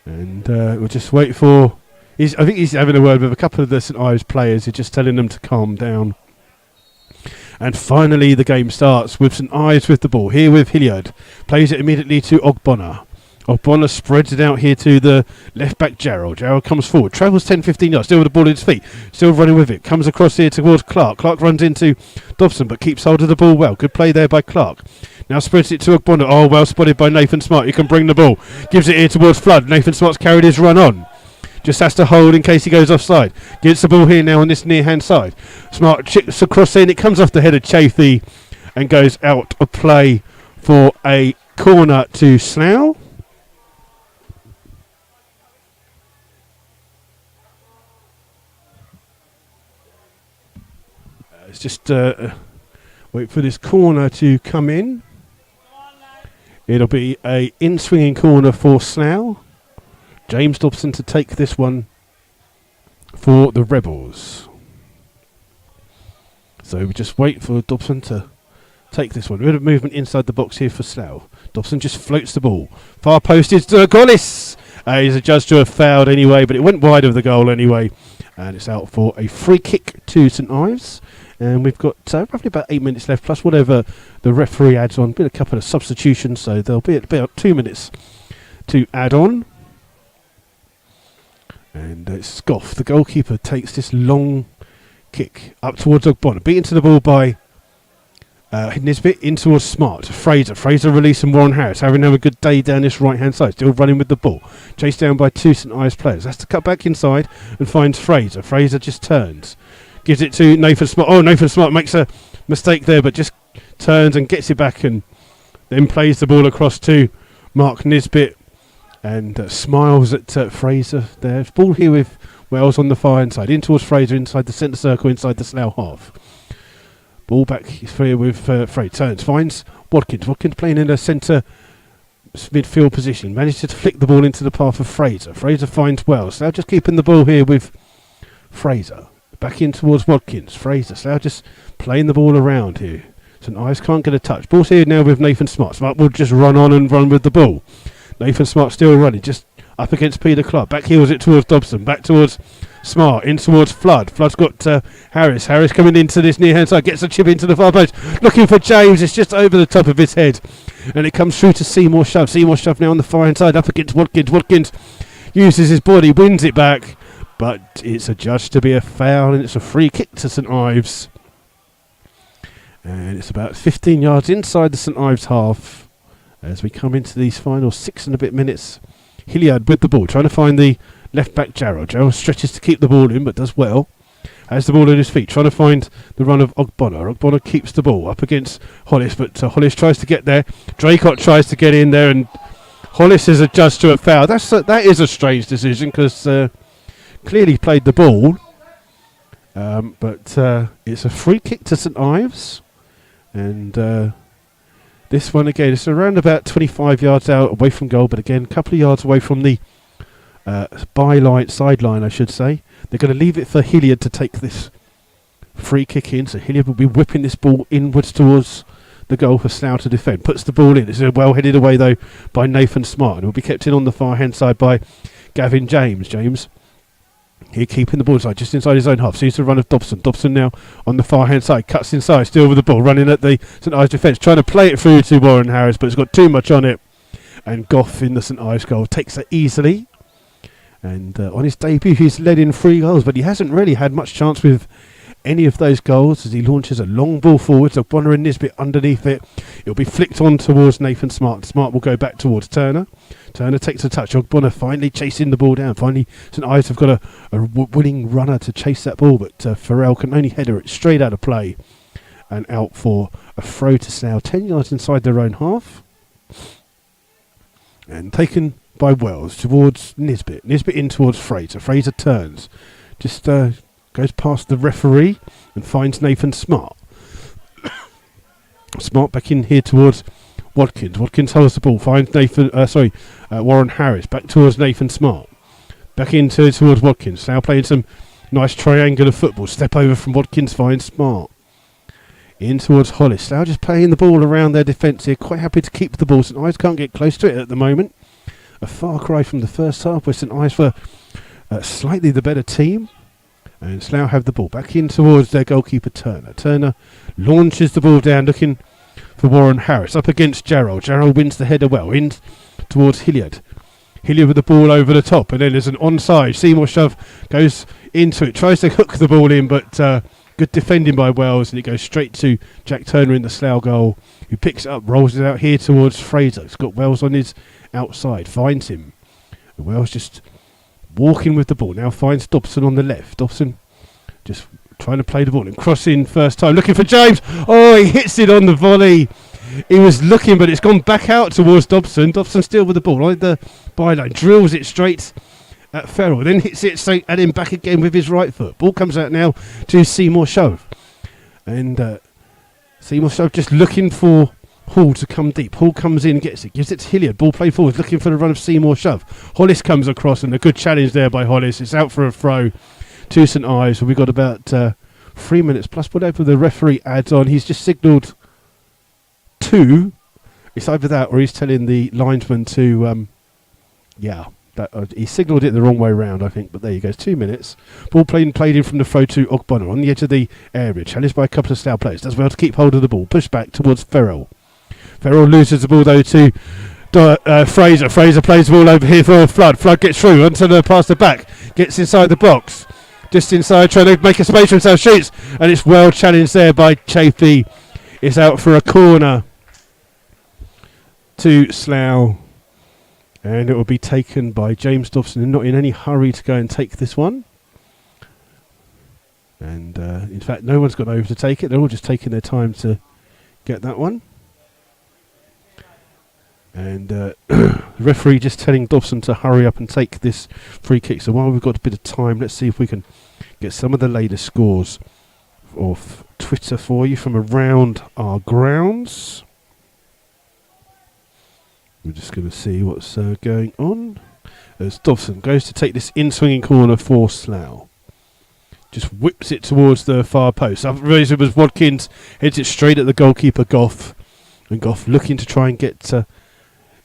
And we'll just wait for... I think he's having a word with a couple of the St Ives players. He's just telling them to calm down. And finally the game starts with St Ives with the ball. Here with Hilliard. Plays it immediately to Ogbonna. Ogbonna spreads it out here to the left back Gerald. Gerald comes forward. Travels 10-15 yards. Still with the ball at his feet. Still running with it. Comes across here towards Clark. Clark runs into Dobson but keeps hold of the ball well. Good play there by Clark. Now spreads it to Ogbonna. Oh, well spotted by Nathan Smart. He can bring the ball. Gives it here towards Flood. Nathan Smart's carried his run on. Just has to hold in case he goes offside. Gets the ball here now on this near hand side. Smart chips across in. It comes off the head of Chafee and goes out of play for a corner to Slough. Let's just wait for this corner to come in. It'll be a in-swinging corner for Slough. James Dobson to take this one for the Rebels. So we just wait for Dobson to take this one. A bit of movement inside the box here for Slough. Dobson just floats the ball. Far post is to Gollis. He's adjudged to have fouled anyway, but it went wide of the goal anyway. And it's out for a free kick to St Ives. And we've got roughly about 8 minutes left, plus whatever the referee adds on. Been a couple of substitutions, so there'll be about 2 minutes to add on. And it's Scoff, the goalkeeper, takes this long kick up towards Ogbonna. Beaten to the ball by Nisbet, in towards Smart. Fraser releasing Warren Harris. Having a good day down this right-hand side. Still running with the ball. Chased down by two St Ives players. Has to cut back inside and finds Fraser. Fraser just turns. Gives it to Nathan Smart. Oh, Nathan Smart makes a mistake there, but just turns and gets it back and then plays the ball across to Mark Nisbet and smiles at Fraser there. Ball here with Wells on the far end side. In towards Fraser inside the centre circle, inside the Slough half. Ball back here with Fraser. Turns, finds Watkins. Watkins playing in a centre midfield position. Manages to flick the ball into the path of Fraser. Fraser finds Wells. Slough just keeping the ball here with Fraser. Back in towards Watkins. Fraser. Slough just playing the ball around here. St Ives can't get a touch. Ball's here now with Nathan Smart. Smart will just run on and run with the ball. Nathan Smart still running. Just up against Peter Clark. Back heels it towards Dobson. Back towards Smart. In towards Flood. Flood's got Harris. Harris coming into this near hand side. Gets a chip into the far post. Looking for James. It's just over the top of his head. And it comes through to Seymour Shove. Seymour Shove now on the far hand side. Up against Watkins. Watkins uses his body. Wins it back. But it's adjudged to be a foul, and it's a free kick to St Ives. And it's about 15 yards inside the St Ives half as we come into these final 6 and a bit minutes. Hilliard with the ball, trying to find the left back Gerald. Gerald stretches to keep the ball in, but does well. Has the ball at his feet, trying to find the run of Ogbonna. Ogbonna keeps the ball up against Hollis, but Hollis tries to get there. Draycott tries to get in there, and Hollis is adjudged to a foul. That is a strange decision because clearly played the ball. But it's a free kick to St Ives. And this one again, it's around about 25 yards out away from goal, but again, a couple of yards away from the sideline, I should say. They're going to leave it for Hilliard to take this free kick in. So Hilliard will be whipping this ball inwards towards the goal for Slough to defend. Puts the ball in. It's well headed away though by Nathan Smart, and will be kept in on the far hand side by Gavin James. James here keeping the ball inside, just inside his own half. Sees the run of Dobson. Dobson now on the far hand side, cuts inside, still with the ball, running at the St Ives defence, trying to play it through to Warren Harris, but it's got too much on it. And Goff in the St Ives goal takes it easily. And on his debut, he's led in 3 goals, but he hasn't really had much chance with any of those goals as he launches a long ball forward. So Bonner and Nisbet underneath it. It'll be flicked on towards Nathan Smart. Smart will go back towards Turner. Turner takes a touch. Bonner finally chasing the ball down. Finally, St Ives have got a willing runner to chase that ball, but Farrell can only header it straight out of play and out for a throw to Slough, 10 yards inside their own half. And taken by Wells towards Nisbet. Nisbet in towards Fraser. Fraser turns. Just goes past the referee and finds Nathan Smart. Smart back in here towards Watkins. Watkins holds the ball. Finds Warren Harris. Back towards Nathan Smart. Back into towards Watkins. Now playing some nice triangular football. Step over from Watkins. Finds Smart. In towards Hollis. Now just playing the ball around their defence here. Quite happy to keep the ball. St Ives can't get close to it at the moment. A far cry from the first half where St Ives were slightly the better team. And Slough have the ball back in towards their goalkeeper Turner. Turner launches the ball down looking for Warren Harris. Up against Jarrell. Jarrell wins the header well. In towards Hilliard. Hilliard with the ball over the top. And then there's an onside. Seymour Shove goes into it. Tries to hook the ball in, but good defending by Wells. And it goes straight to Jack Turner in the Slough goal, who picks it up, rolls it out here towards Fraser. He's got Wells on his outside. Finds him. And Wells just walking with the ball. Now finds Dobson on the left. Dobson just trying to play the ball and crossing first time. Looking for James. Oh, he hits it on the volley. He was looking, but it's gone back out towards Dobson. Dobson still with the ball. Right the byline. Drills it straight at Ferrell. Then hits it straight at him back again with his right foot. Ball comes out now to Seymour Shove. And Seymour Shove just looking for Hall to come deep. Hall comes in and gets it. Gives it to Hilliard. Ball played forward. Looking for the run of Seymour Shove. Hollis comes across and a good challenge there by Hollis. It's out for a throw to St Ives. We've got about 3 minutes plus whatever the referee adds on. He's just signalled 2. It's either that or he's telling the linesman to he signalled it the wrong way round, I think, but there you go. It's 2 minutes. Ball played in from the throw to Ogbonna on the edge of the area, challenged by a couple of Slough players. Does well to keep hold of the ball. Push back towards Ferrell. Ferrell loses the ball though to Fraser. Fraser plays the ball over here for Flood. Flood gets through onto the past the back. Gets inside the box. Just inside, trying to make a space for himself. Shoots, and it's well challenged there by Chafee. It's out for a corner to Slough. And it will be taken by James Dobson, not in any hurry to go and take this one. And in fact, no one's got over to take it. They're all just taking their time to get that one. And the referee just telling Dobson to hurry up and take this free kick. So while we've got a bit of time, let's see if we can get some of the latest scores off Twitter for you from around our grounds. We're just going to see what's going on as Dobson goes to take this in-swinging corner for Slough. Just whips it towards the far post. I realised it was Watkins, heads it straight at the goalkeeper Goff. And Goff looking to try and get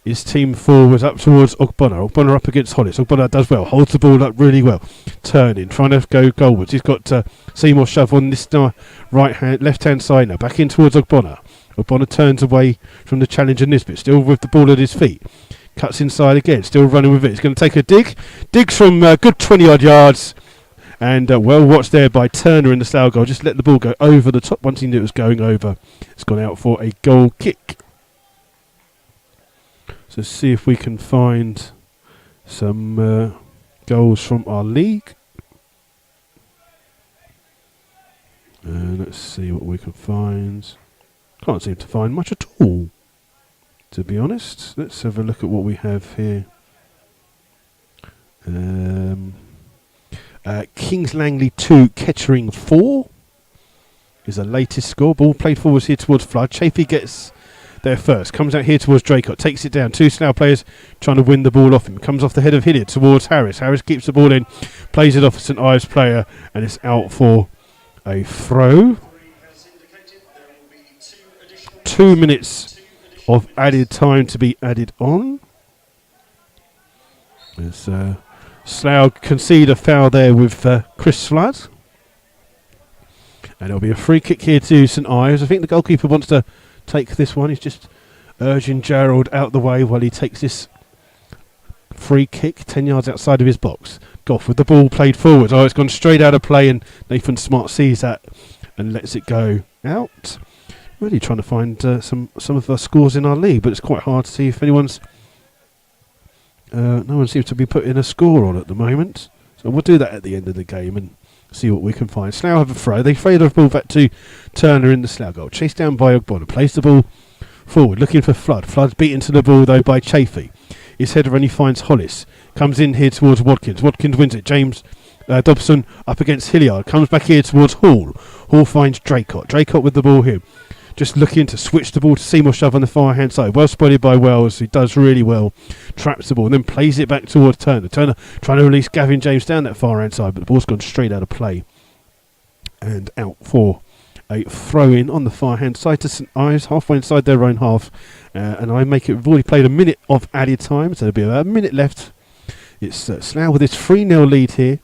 his team forwards up towards Ogbonna. Ogbonna up against Hollis. Ogbonna does well, holds the ball up really well. Turning, trying to go goalwards. He's got Seymour Shove on this left-hand side now. Back in towards Ogbonna. Ogbonna turns away from the challenger Nisbet, still with the ball at his feet. Cuts inside again, still running with it. He's going to take a dig. Digs from good 20-odd yards. And well watched there by Turner in the Slough goal. Just let the ball go over the top. Once he knew it was going over, it's gone out for a goal kick. So see if we can find some goals from our league. Let's see what we can find. Can't seem to find much at all. to be honest. Let's have a look at what we have here. Kings Langley 2, Kettering 4 is the latest score. Ball played forwards here towards Flood. Chafee gets there first. Comes out here towards Draycott. Takes it down. 2 Slough players trying to win the ball off him. Comes off the head of Hilliard towards Harris. Harris keeps the ball in. Plays it off a St Ives player. And it's out for a throw. 2 minutes of added time to be added on. As Slough concede a foul there with Chris Flood. And it'll be a free kick here to St Ives. I think the goalkeeper wants to take this one. He's just urging Gerald out the way while he takes this free kick 10 yards outside of his box. Goff with the ball played forward. Oh, it's gone straight out of play, and Nathan Smart sees that and lets it go out. Really trying to find some of our scores in our league, but it's quite hard to see if anyone's... no one seems to be putting a score on at the moment. So we'll do that at the end of the game and see what we can find. Slough have a throw. They throw the ball back to Turner in the Slough goal. Chased down by Ogbonna. Plays the ball forward, looking for Flood. Flood's beaten to the ball, though, by Chafee. His header only finds Hollis. Comes in here towards Watkins. Watkins wins it. James Dobson up against Hilliard. Comes back here towards Hall. Hall finds Draycott. Draycott with the ball here. Just looking to switch the ball to Seymour Shove on the far hand side. Well spotted by Wells, who does really well. Traps the ball and then plays it back towards Turner. Turner trying to release Gavin James down that far hand side, but the ball's gone straight out of play. And out for a throw in on the far hand side to St Ives, halfway inside their own half. And I make it, we've already played a minute of added time, so there'll be about a minute left. It's Slough with its 3-0 lead here.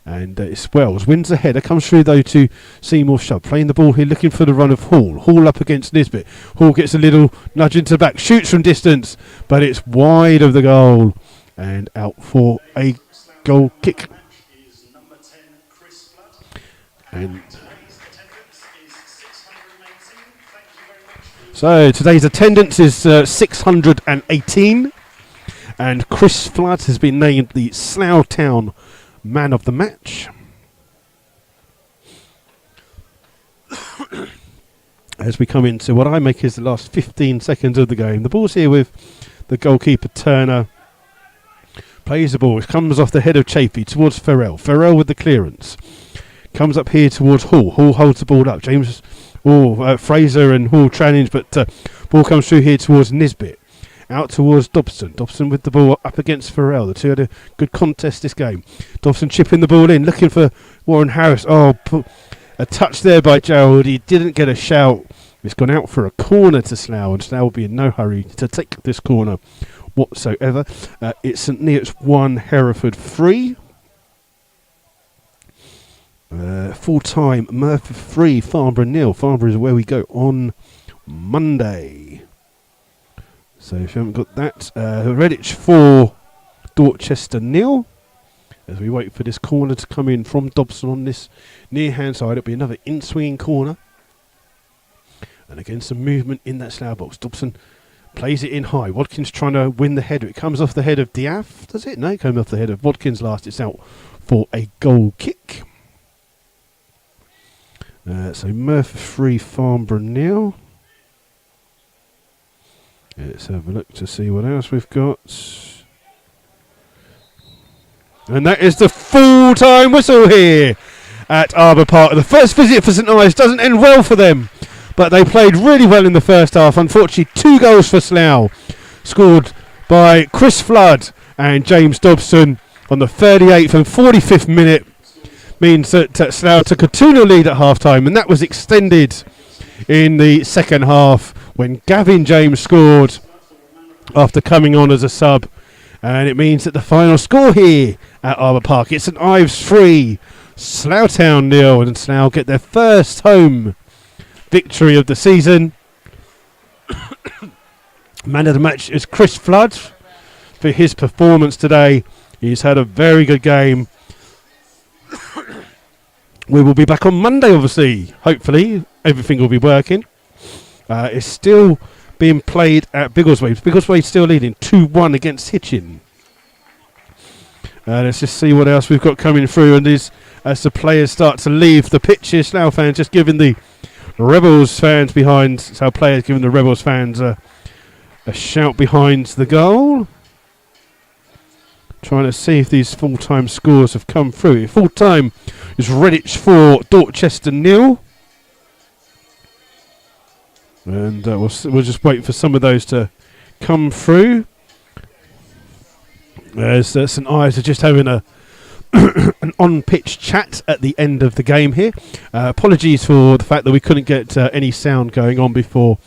And it's Wells. Wins the header. Comes through, though, to Seymour Shove. Playing the ball here, looking for the run of Hall. Hall up against Nisbet. Hall gets a little nudge into the back. Shoots from distance, but it's wide of the goal. And out for a goal kick. And so today's attendance is 618. And Chris Flood has been named the Slough Town Man of the match. As we come into what I make is the last 15 seconds of the game. The ball's here with the goalkeeper Turner. Plays the ball. It comes off the head of Chafee towards Farrell. Farrell with the clearance. Comes up here towards Hall. Hall holds the ball up. Fraser and Hall challenge, but ball comes through here towards Nisbet. Out towards Dobson. Dobson with the ball up against Farrell. The two had a good contest this game. Dobson chipping the ball in, looking for Warren Harris. Oh, a touch there by Gerald. He didn't get a shout. It's gone out for a corner to Slough, and Slough will be in no hurry to take this corner whatsoever. It's St Neots 1, Hereford 3. Full time, Murphy 3, Farnborough 0. Farnborough is where we go on Monday. So if you haven't got that, Redditch 4, Dorchester 0. As we wait for this corner to come in from Dobson on this near hand side, it'll be another in-swinging corner. And again, some movement in that Slough box. Dobson plays it in high. Watkins trying to win the header. It comes off the head of Diaf, does it? No, it comes off the head of Watkins last. It's out for a goal kick. So Murphy 3, Farnborough 0. Let's have a look to see what else we've got. And that is the full-time whistle here at Arbour Park. The first visit for St Ives doesn't end well for them, but they played really well in the first half. Unfortunately, 2 goals for Slough, scored by Chris Flood and James Dobson on the 38th and 45th minute. Means that Slough took a 2-0 lead at half-time, and that was extended in the second half when Gavin James scored after coming on as a sub. And it means that the final score here at Arbour Park, it's St Ives 3, Slough Town 0, and Slough get their first home victory of the season. Man of the match is Chris Flood for his performance today. He's had a very good game. We will be back on Monday, obviously. Hopefully, everything will be working. It's still being played at Biggleswade. Biggleswade still leading 2-1 against Hitchin. Let's just see what else we've got coming through. And as the players start to leave the pitch here, Slough fans just giving the Rebels fans behind. So players giving the Rebels fans a A shout behind the goal. Trying to see if these full-time scores have come through. Full-time is Redditch 4, Dorchester 0. And we'll just wait for some of those to come through. As St Ives are just having an on-pitch chat at the end of the game here. Apologies for the fact that we couldn't get any sound going on before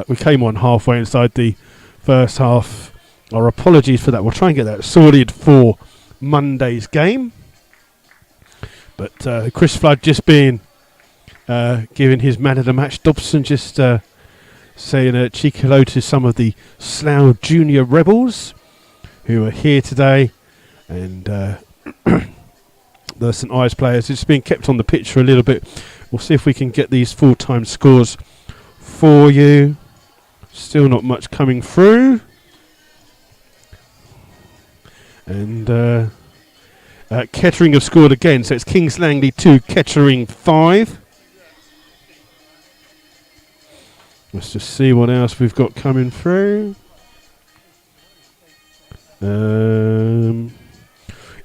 we came on halfway inside the first half. Our apologies for that. We'll try and get that sorted for Monday's game. But Chris Flood just being giving his man of the match. Dobson just saying a cheeky hello to some of the Slough Junior Rebels who are here today. And the St Ives players just being kept on the pitch for a little bit. We'll see if we can get these full-time scores for you. Still not much coming through. And Kettering have scored again, so it's Kings Langley 2, Kettering 5. Let's just see what else we've got coming through.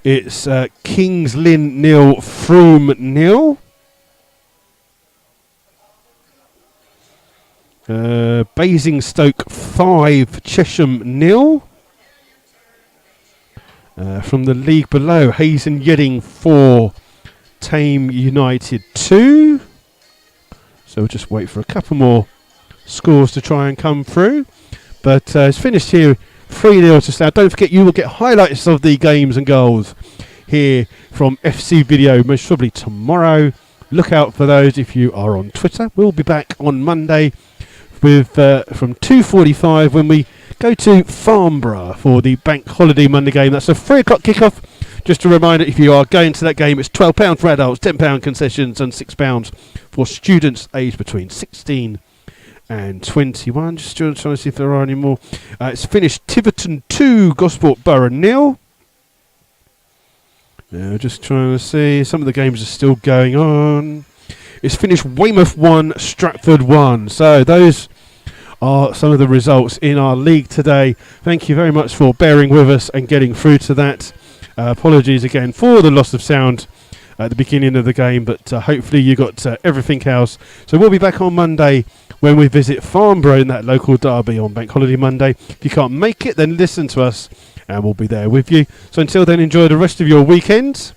It's Kings Lynn 0, Frome 0. Basingstoke 5, Chesham 0. From the league below, Hazen Yedding 4, Tame United 2. So we'll just wait for a couple more scores to try and come through. But it's finished here 3-0 to Slough. Don't forget, you will get highlights of the games and goals here from FC Video most probably tomorrow. Look out for those if you are on Twitter. We'll be back on Monday with from 2:45 when we go to Farnborough for the Bank Holiday Monday game. That's a 3 o'clock kickoff. Just a reminder, if you are going to that game, it's £12 for adults, £10 concessions and £6 for students aged between 16 and 21. Just trying to see if there are any more. It's finished Tiverton 2, Gosport Borough 0. Just trying to see. Some of the games are still going on. It's finished Weymouth 1, Stratford 1. So those are some of the results in our league today. Thank you very much for bearing with us and getting through to that. Apologies again for the loss of sound at the beginning of the game, but hopefully you got everything else. So we'll be back on Monday when we visit Farnborough in that local derby on Bank Holiday Monday. If you can't make it, then listen to us and we'll be there with you. So until then, enjoy the rest of your weekend.